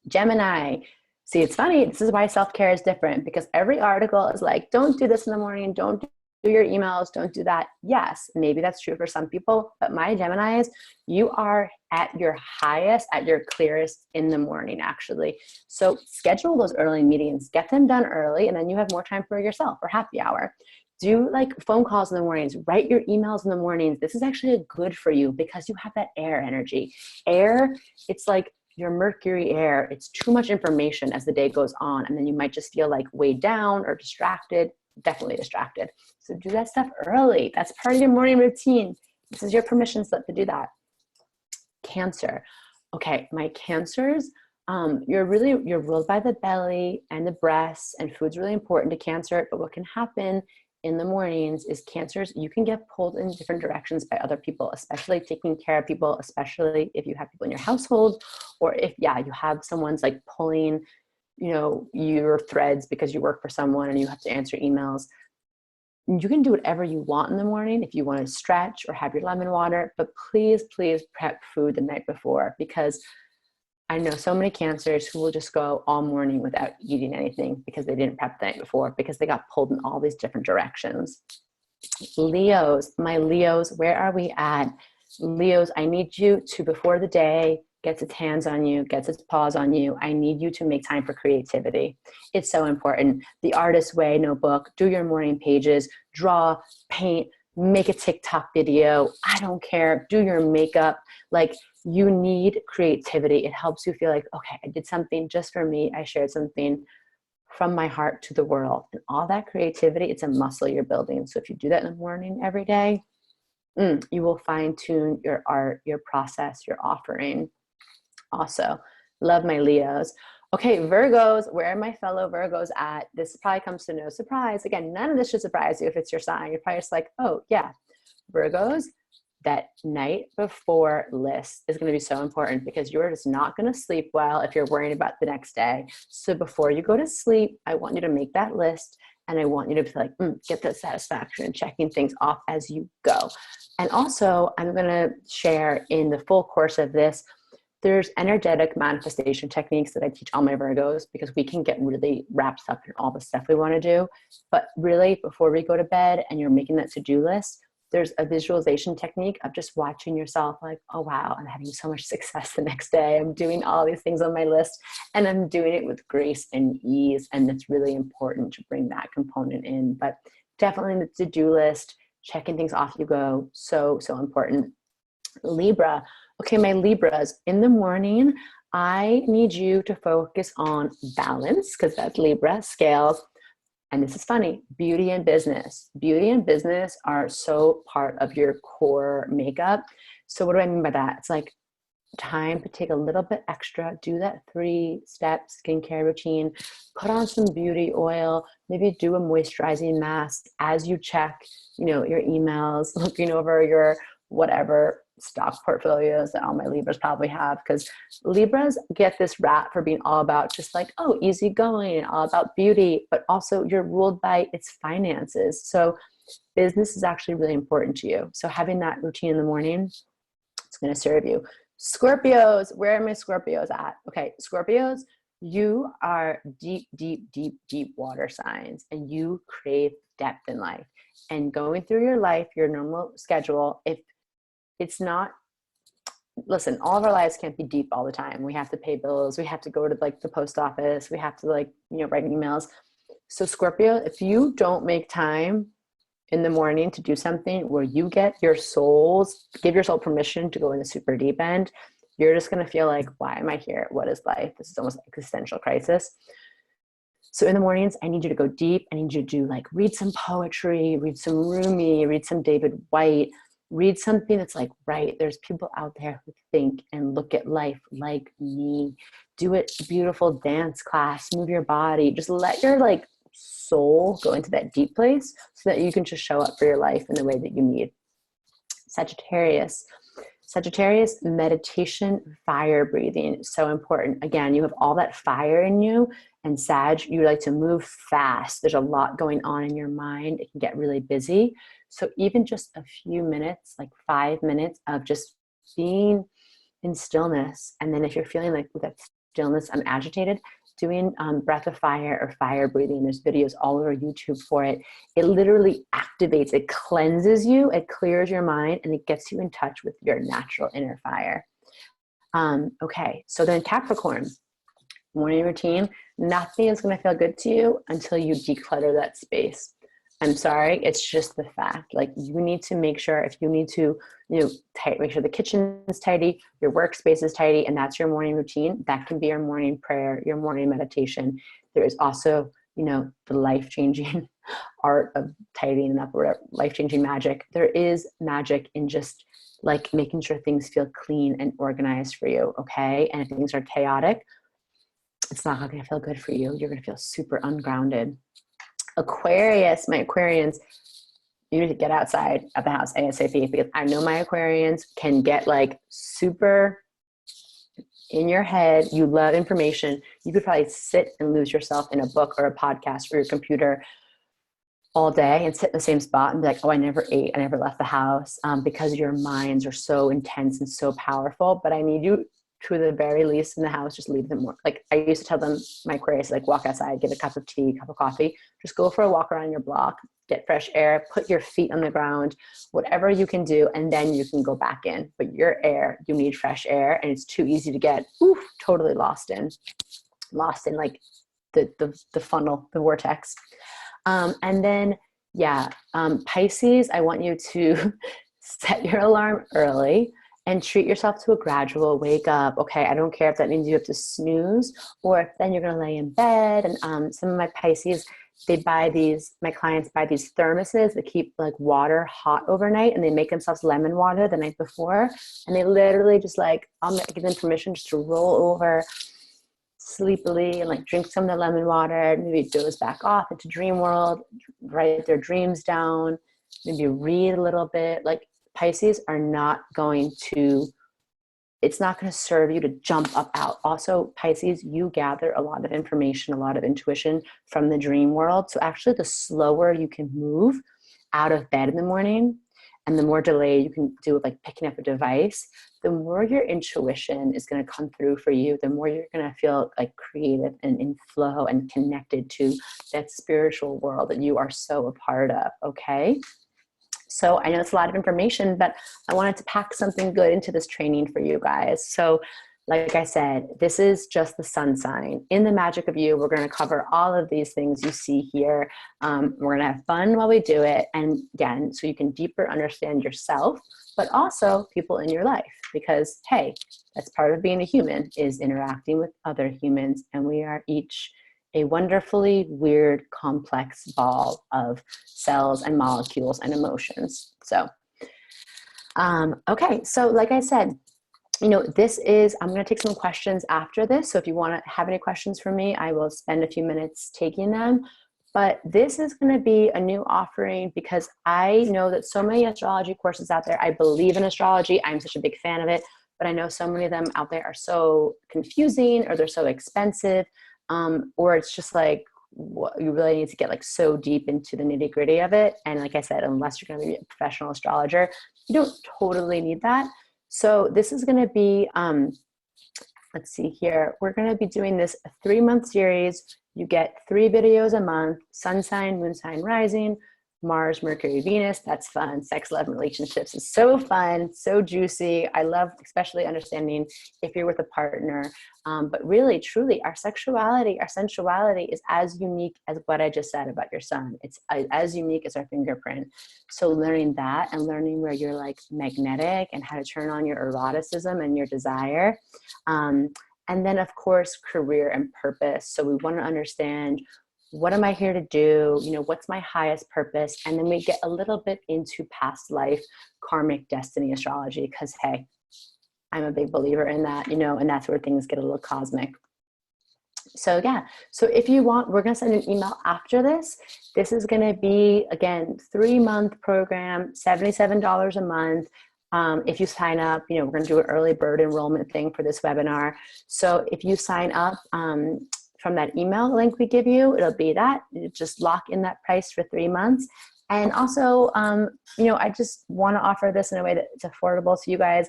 A: Gemini. See, it's funny. This is why self-care is different, because every article is like, don't do this in the morning. Don't do your emails. Don't do that. Yes, maybe that's true for some people, but my Geminis, you are at your highest, at your clearest in the morning, actually. So schedule those early meetings, get them done early, and then you have more time for yourself or happy hour. Do like phone calls in the mornings, write your emails in the mornings. This is actually good for you because you have that air energy. Air, it's like your Mercury air. It's too much information as the day goes on, and then you might just feel like weighed down or distracted, definitely distracted. So do that stuff early. That's part of your morning routine. This is your permission slip to do that. Cancer. Okay, my Cancers, you're ruled by the belly and the breasts, and food's really important to Cancer, but what can happen in the mornings is Cancers, you can get pulled in different directions by other people, especially taking care of people, especially if you have people in your household, or if, you have someone's like pulling, your threads because you work for someone and you have to answer emails. You can do whatever you want in the morning if you want to stretch or have your lemon water, but please, please prep food the night before, because I know so many Cancers who will just go all morning without eating anything because they didn't prep the night before, because they got pulled in all these different directions. Leos, my Leos, where are we at? Leos, I need you to, before the day gets its hands on you, gets its paws on you, I need you to make time for creativity. It's so important. The Artist's Way notebook, do your morning pages, draw, paint, make a TikTok video. I don't care. Do your makeup. Like, you need creativity. It helps you feel like, okay, I did something just for me. I shared something from my heart to the world. And all that creativity, it's a muscle you're building. So if you do that in the morning every day, you will fine tune your art, your process, your offering. Also, love my Leos. Okay, Virgos, where are my fellow Virgos at? This probably comes to no surprise. Again, none of this should surprise you if it's your sign. You're probably just like, oh yeah, Virgos, that night before list is going to be so important, because you're just not going to sleep well if you're worrying about the next day. So before you go to sleep, I want you to make that list, and I want you to be like, get that satisfaction and checking things off as you go. And also, I'm going to share in the full course of this, there's energetic manifestation techniques that I teach all my Virgos, because we can get really wrapped up in all the stuff we want to do. But really, before we go to bed and you're making that to-do list, there's a visualization technique of just watching yourself like, oh, wow, I'm having so much success the next day. I'm doing all these things on my list, and I'm doing it with grace and ease. And it's really important to bring that component in. But definitely the to-do list, checking things off you go, so, so important. Libra. Okay, my Libras, in the morning, I need you to focus on balance, because that's Libra, scales. And this is funny, beauty and business. Beauty and business are so part of your core makeup. So what do I mean by that? It's like time to take a little bit extra, do that 3-step skincare routine, put on some beauty oil, maybe do a moisturizing mask as you check, your emails, looking over your whatever, stock portfolios that all my Libras probably have, because Libras get this rap for being all about just like, oh, easygoing, all about beauty, but also you're ruled by its finances. So business is actually really important to you. So having that routine in the morning, it's going to serve you. Scorpios, where are my Scorpios at? Okay, Scorpios, you are deep, deep, deep, deep water signs, and you crave depth in life. And going through your life, your normal schedule, if it's not, listen, all of our lives can't be deep all the time. We have to pay bills. We have to go to like the post office. We have to like, write emails. So Scorpio, if you don't make time in the morning to do something where you give your soul permission to go in the super deep end, you're just going to feel like, why am I here? What is life? This is almost like existential crisis. So in the mornings, I need you to go deep. I need you to do like, read some poetry, read some Rumi, read some David White, read something that's like, right, there's people out there who think and look at life like me. Do a beautiful dance class, move your body, just let your like soul go into that deep place so that you can just show up for your life in the way that you need. Sagittarius, meditation, fire breathing, so important. Again, you have all that fire in you, and Sag, you like to move fast. There's a lot going on in your mind. It can get really busy. So even just a few minutes, like 5 minutes of just being in stillness. And then if you're feeling like with that stillness, I'm agitated, doing breath of fire or fire breathing. There's videos all over YouTube for it. It literally activates, it cleanses you, it clears your mind, and it gets you in touch with your natural inner fire. Okay, so then Capricorn, morning routine, nothing is going to feel good to you until you declutter that space. I'm sorry, it's just the fact. Like, you need to make sure, if you need to, make sure the kitchen is tidy, your workspace is tidy, and that's your morning routine. That can be your morning prayer, your morning meditation. There is also, the life-changing art of tidying up, or life-changing magic. There is magic in just like making sure things feel clean and organized for you, okay? And if things are chaotic, it's not going to feel good for you. You're going to feel super ungrounded. Aquarius, my Aquarians, you need to get outside of the house ASAP, because I know my Aquarians can get like super in your head. You love information. You could probably sit and lose yourself in a book or a podcast or your computer all day and sit in the same spot and be like, oh, I never ate, I never left the house, because your minds are so intense and so powerful. But I need you to the very least in the house, just leave them more. Like, I used to tell them, my Aquarius, like, walk outside, get a cup of tea, cup of coffee, just go for a walk around your block, get fresh air, put your feet on the ground, whatever you can do, and then you can go back in. But your air, you need fresh air, and it's too easy to get totally lost in like the funnel, the vortex. And then, Pisces, I want you to set your alarm early and treat yourself to a gradual wake up. Okay, I don't care if that means you have to snooze, or if then you're going to lay in bed. And some of my Pisces, my clients buy these thermoses that keep like water hot overnight, and they make themselves lemon water the night before. And they literally just like, I'll give them permission just to roll over sleepily and like drink some of the lemon water, maybe doze back off into dream world, write their dreams down, maybe read a little bit. Like, Pisces are not going to, it's not going to serve you to jump up out. Also, Pisces, you gather a lot of information, a lot of intuition from the dream world. So actually, the slower you can move out of bed in the morning, and the more delay you can do with like picking up a device, the more your intuition is going to come through for you, the more you're going to feel like creative and in flow and connected to that spiritual world that you are so a part of, okay? So I know it's a lot of information, but I wanted to pack something good into this training for you guys. So like I said, this is just the sun sign. In the Magic of You, we're going to cover all of these things you see here. We're going to have fun while we do it. And again, so you can deeper understand yourself, but also people in your life, because, hey, that's part of being a human, is interacting with other humans. And we are each a wonderfully weird, complex ball of cells and molecules and emotions. So, okay. So like I said, I'm going to take some questions after this. So if you want to have any questions for me, I will spend a few minutes taking them. But this is going to be a new offering because I know that so many astrology courses out there. I believe in astrology. I'm such a big fan of it, but I know so many of them out there are so confusing, or they're so expensive, or it's just like, you really need to get like so deep into the nitty gritty of it. And like I said, unless you're going to be a professional astrologer, you don't totally need that. So this is going to be, let's see here. We're going to be doing this a 3-month series. You get 3 videos a month: sun sign, moon sign, rising, Mars, Mercury, Venus. That's fun. Sex, love, and relationships is so fun, so juicy. I love especially understanding if you're with a partner. But really, truly, our sexuality, our sensuality is as unique as what I just said about your sun. It's as unique as our fingerprint. So learning that and learning where you're like magnetic and how to turn on your eroticism and your desire. And then, of course, career and purpose. So we want to understand, what am I here to do? You know, what's my highest purpose? And then we get a little bit into past life, karmic destiny astrology, because, hey, I'm a big believer in that, you know, and that's where things get a little cosmic. So yeah, so if you want, we're going to send an email after this. This is going to be, again, 3-month program, $77 a month. If you sign up, you know, we're going to do an early bird enrollment thing for this webinar. So if you sign up, from that email link we give you, it'll be that. You just lock in that price for 3 months. And also, you know, I just want to offer this in a way that it's affordable to you guys.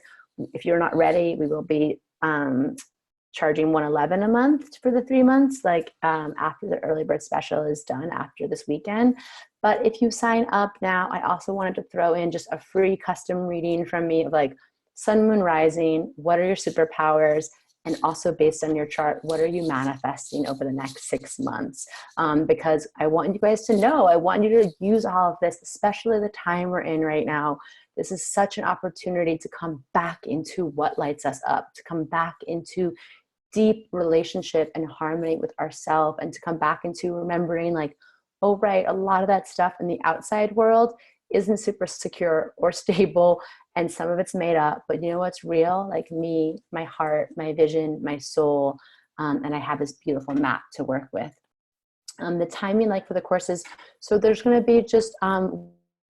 A: If you're not ready, we will be charging $111 a month for the 3 months, like after the early bird special is done after this weekend. But if you sign up now, I also wanted to throw in just a free custom reading from me of like sun, moon, rising, what are your superpowers? And also based on your chart, what are you manifesting over the next 6 months? Because I want you guys to know, I want you to use all of this, especially the time we're in right now. This is such an opportunity to come back into what lights us up, to come back into deep relationship and harmony with ourselves, and to come back into remembering like, oh, right, a lot of that stuff in the outside world isn't super secure or stable, and some of it's made up, but you know what's real? Like me, my heart, my vision, my soul, and I have this beautiful map to work with. The timing, like for the courses, so there's going to be just 3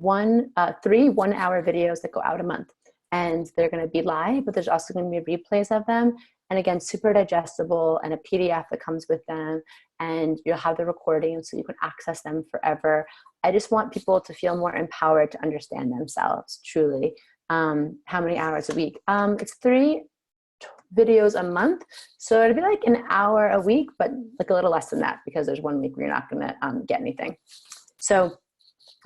A: 1-hour videos that go out a month, and they're going to be live, but there's also going to be replays of them. And again, super digestible, and a PDF that comes with them, and you'll have the recording so you can access them forever. I just want people to feel more empowered to understand themselves, truly. How many hours a week? It's 3 videos a month. So it'd be like an hour a week, but like a little less than that, because there's 1 week where you're not going to get anything. So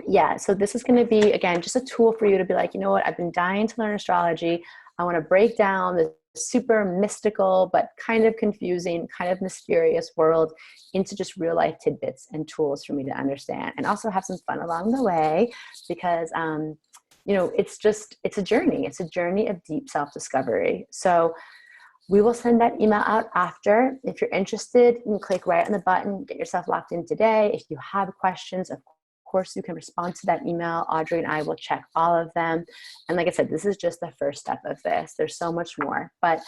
A: yeah, so this is going to be, again, just a tool for you to be like, you know what, I've been dying to learn astrology. I want to break down the super mystical, but kind of confusing, kind of mysterious world into just real life tidbits and tools for me to understand, and also have some fun along the way, because, you know, it's a journey. It's a journey of deep self-discovery. So we will send that email out after. If you're interested, you can click right on the button, get yourself locked in today. If you have questions, of course, you can respond to that email. Audrey and I will check all of them. And like I said, this is just the first step of this. There's so much more. But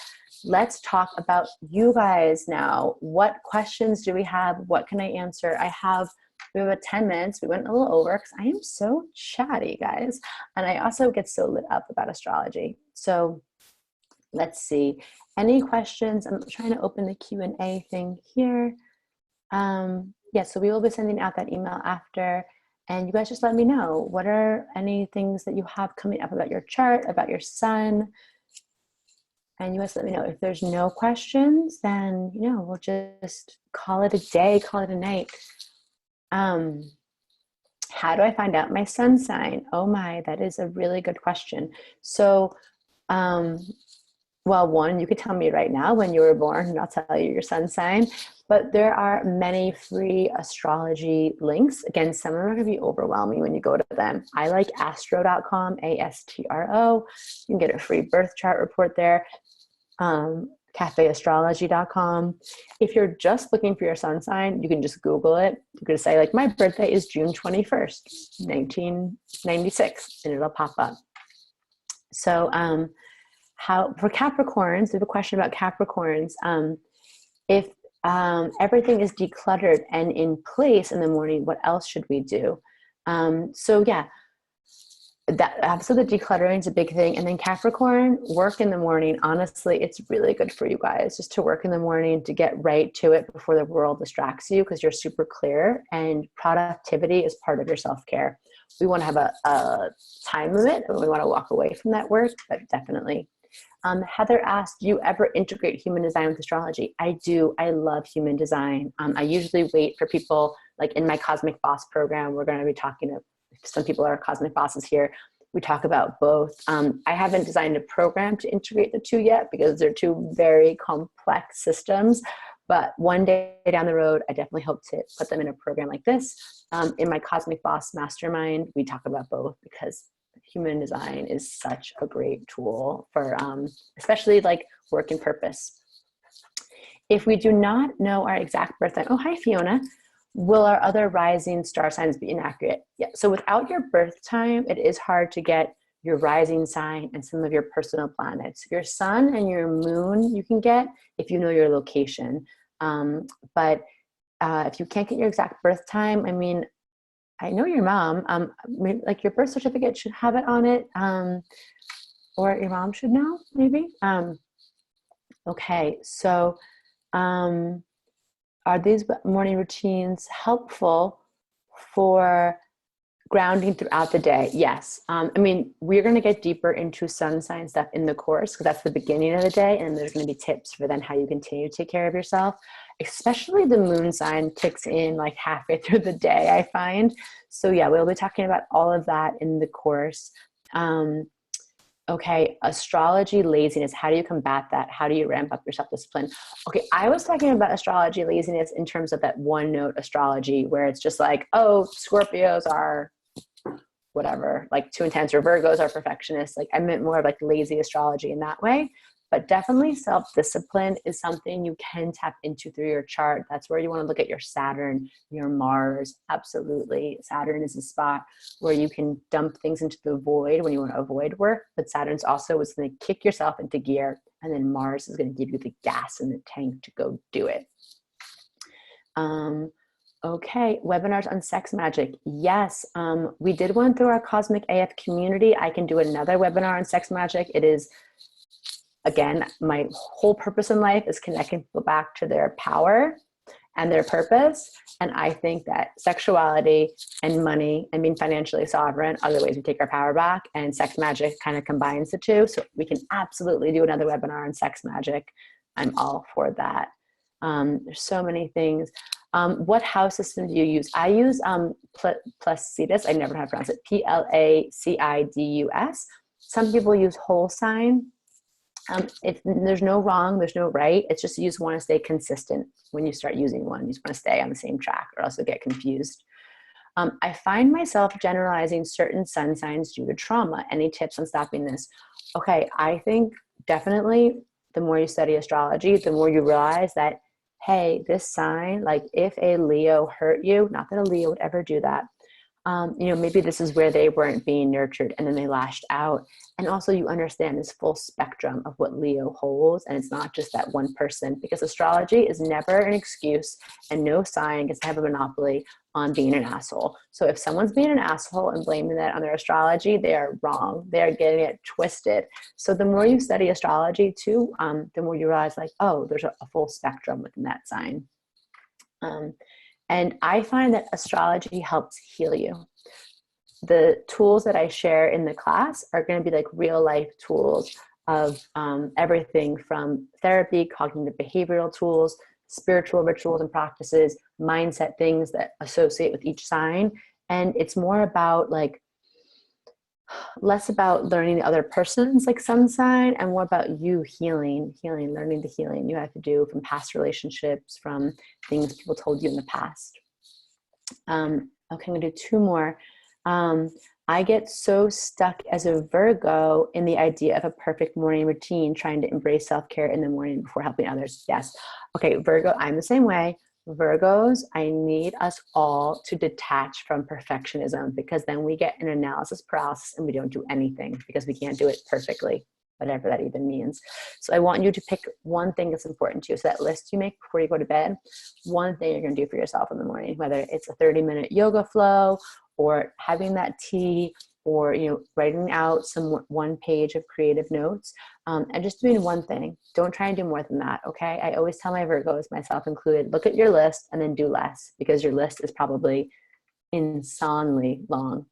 A: let's talk about you guys now. What questions do we have? What can I answer? We have about 10 minutes. We went a little over because I am so chatty, guys. And I also get so lit up about astrology. So let's see. Any questions? I'm trying to open the Q&A thing here. Yeah, so we will be sending out that email after. And you guys just let me know, what are any things that you have coming up about your chart, about your sun? And you guys let me know. If there's no questions, then, you know, we'll just call it a day, call it a night. How do I find out my sun sign? Oh my, that is a really good question. So, well, one, you could tell me right now when you were born, and I'll tell you your sun sign. But there are many free astrology links. Again, some of them are going to be overwhelming when you go to them. I like astro.com, ASTRO. You can get a free birth chart report there. Cafeastrology.com. If you're just looking for your sun sign, you can just Google it. You can say, like, my birthday is June 21st, 1996, and it'll pop up. So, for Capricorns, we have a question about Capricorns. If everything is decluttered and in place in the morning. What else should we do? So yeah, so the decluttering is a big thing. And then Capricorn, work in the morning. Honestly, it's really good for you guys just to work in the morning, to get right to it before the world distracts you, because you're super clear, and productivity is part of your self-care. We want to have a time limit and we want to walk away from that work, but definitely. Heather asked, do you ever integrate human design with astrology? I do. I love human design. I usually wait for people, like in my Cosmic Boss program, we're going to be talking to some people are cosmic bosses here. We talk about both. I haven't designed a program to integrate the two yet because they're two very complex systems. But one day down the road, I definitely hope to put them in a program like this. In my Cosmic Boss Mastermind, we talk about both because human design is such a great tool for especially like work and purpose. If we do not know our exact birth time, oh, hi, Fiona. Will our other rising star signs be inaccurate? Yeah, so without your birth time, it is hard to get your rising sign and some of your personal planets. Your sun and your moon you can get if you know your location. But if you can't get your exact birth time, I mean, I know your mom, like your birth certificate should have it on it, or your mom should know, maybe. Okay, so are these morning routines helpful for grounding throughout the day? Yes. I mean, we're going to get deeper into sun sign stuff in the course because that's the beginning of the day, and there's going to be tips for then how you continue to take care of yourself. Especially the moon sign kicks in like halfway through the day, I find. So yeah, we'll be talking about all of that in the course. Okay, astrology laziness. How do you combat that? How do you ramp up your self-discipline? Okay, I was talking about astrology laziness in terms of that one note astrology where it's just like, oh, Scorpios are whatever, like too intense, or Virgos are perfectionists. Like I meant more of like lazy astrology in that way. But definitely self-discipline is something you can tap into through your chart. That's where you want to look at your Saturn, your Mars. Absolutely. Saturn is a spot where you can dump things into the void when you want to avoid work. But Saturn's also what's going to kick yourself into gear. And then Mars is going to give you the gas in the tank to go do it. Okay, webinars on sex magic. Yes, we did one through our Cosmic AF community. I can do another webinar on sex magic. It is, again, my whole purpose in life is connecting people back to their power and their purpose. And I think that sexuality and money and being financially sovereign are the ways we take our power back. And sex magic kind of combines the two. So we can absolutely do another webinar on sex magic. I'm all for that. There's so many things. What house system do you use? I use Placidus. I never know how to pronounce it. Placidus. Some people use whole sign. If there's no wrong, there's no right. It's just you just want to stay consistent when you start using one. You just want to stay on the same track or else you'll get confused. I find myself generalizing certain sun signs due to trauma. Any tips on stopping this? Okay, I think definitely the more you study astrology, the more you realize that, hey, this sign, like if a Leo hurt you, not that a Leo would ever do that, maybe this is where they weren't being nurtured and then they lashed out. And also you understand this full spectrum of what Leo holds. And it's not just that one person, because astrology is never an excuse and no sign gets to have a monopoly on being an asshole. So if someone's being an asshole and blaming that on their astrology, they are wrong. They're getting it twisted. So the more you study astrology too, the more you realize like, oh, there's a full spectrum within that sign. And I find that astrology helps heal you. The tools that I share in the class are going to be like real life tools of everything from therapy, cognitive behavioral tools, spiritual rituals and practices, mindset things that associate with each sign. And it's more about like, less about learning the other person's like sun sign and more about you learning the healing you have to do from past relationships, from things people told you in the past. Okay, I'm gonna do two more. I get so stuck as a Virgo in the idea of a perfect morning routine, trying to embrace self-care in the morning before helping others. Yes. Okay, Virgo, I'm the same way. Virgos, I need us all to detach from perfectionism, because then we get an analysis paralysis and we don't do anything because we can't do it perfectly. whatever that even means. So I want you to pick one thing that's important to you. So that list you make before you go to bed, one thing you're going to do for yourself in the morning, whether it's a 30-minute yoga flow or having that tea, or writing out some one page of creative notes, and just doing one thing. Don't try and do more than that, okay? I always tell my Virgos, myself included, look at your list and then do less, because your list is probably insanely long.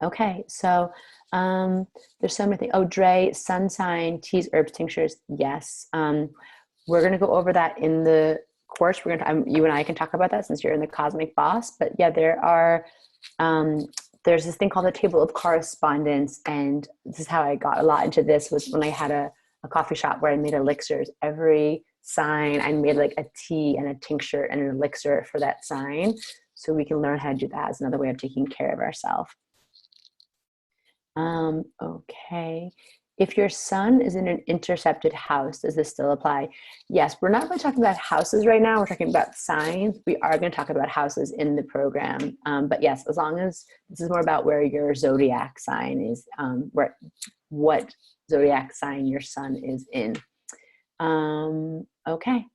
A: Okay, so there's so many things. Oh, Dre, sun sign, teas, herbs, tinctures. Yes. We're going to go over that in the course. We're going to, you and I can talk about that since you're in the Cosmic Boss. But yeah, there's this thing called the table of correspondence. And this is how I got a lot into this, was when I had a coffee shop where I made elixirs. Every sign, I made like a tea and a tincture and an elixir for that sign. So we can learn how to do that as another way of taking care of ourselves. Okay. If your sun is in an intercepted house, does this still apply? Yes, we're not really talking about houses right now. We're talking about signs. We are going to talk about houses in the program. But yes, as long as this is more about where your zodiac sign is, what zodiac sign your sun is in. Okay.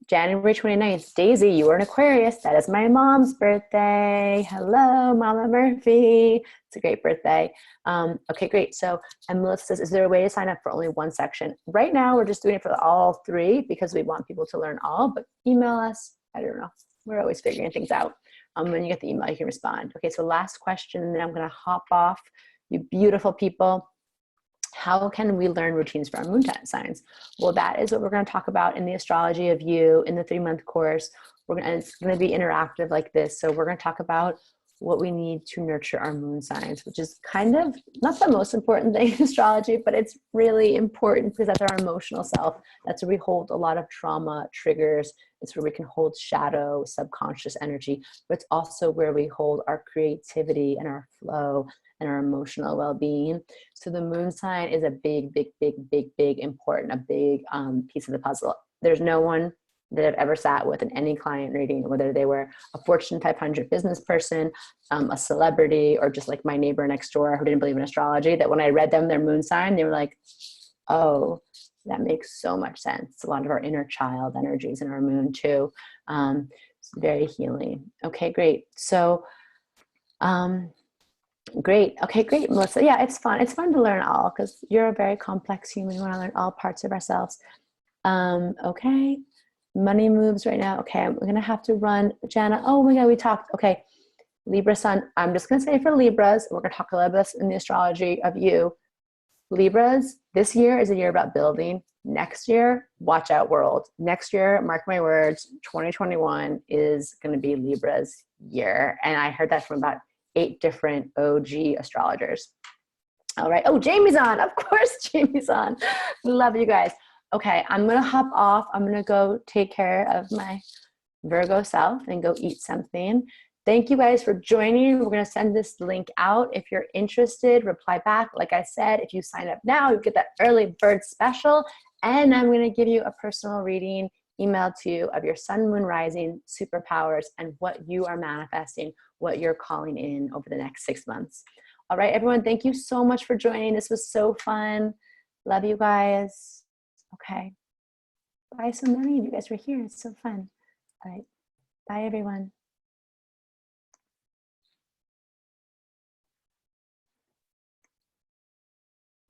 A: January 29th, Daisy, you are an Aquarius. That is my mom's birthday. Hello, Mama Murphy. It's a great birthday. Okay, great. So, and Melissa says, is there a way to sign up for only one section? Right now, we're just doing it for all three because we want people to learn all, but email us. I don't know. We're always figuring things out. When you get the email, you can respond. Okay, so last question, and then I'm going to hop off. You beautiful people. How can we learn routines for our moon signs? Well, that is what we're going to talk about in the Astrology of You in the 3-month course. It's going to be interactive like this. So we're going to talk about what we need to nurture our moon signs, which is kind of not the most important thing in astrology, but it's really important because that's our emotional self. That's where we hold a lot of trauma triggers. It's where we can hold shadow, subconscious energy, but it's also where we hold our creativity and our flow and our emotional well-being. So the moon sign is a big important, a big piece of the puzzle. There's no one that I've ever sat with in any client reading, whether they were a Fortune 500 business person, a celebrity, or just like my neighbor next door who didn't believe in astrology, that when I read them their moon sign, they were like, oh, that makes so much sense. A lot of our inner child energies in our moon too. It's very healing. Okay, great. So, great. Okay, great, Melissa. Yeah, it's fun. It's fun to learn all because you're a very complex human. We want to learn all parts of ourselves. Okay. Money moves right now. Okay, I'm going to have to run. Jana, oh my God, we talked. Okay, Libra sun. I'm just going to say for Libras, we're going to talk a little bit in the Astrology of You. Libras, this year is a year about building. Next year, watch out, world. Next year, mark my words, 2021 is going to be Libra's year. And I heard that from about 8 different OG astrologers. All right. Oh, Jamie's on. Of course, Jamie's on. Love you guys. Okay, I'm going to hop off. I'm going to go take care of my Virgo self and go eat something. Thank you guys for joining. We're going to send this link out. If you're interested, reply back. Like I said, if you sign up now, you get that early bird special. And I'm going to give you a personal reading emailed to you of your sun, moon, rising, superpowers, and what you are manifesting, what you're calling in over the next 6 months. All right, everyone, thank you so much for joining. This was so fun. Love you guys. Okay. Bye. So many of you guys were here. It's so fun. All right. Bye, everyone.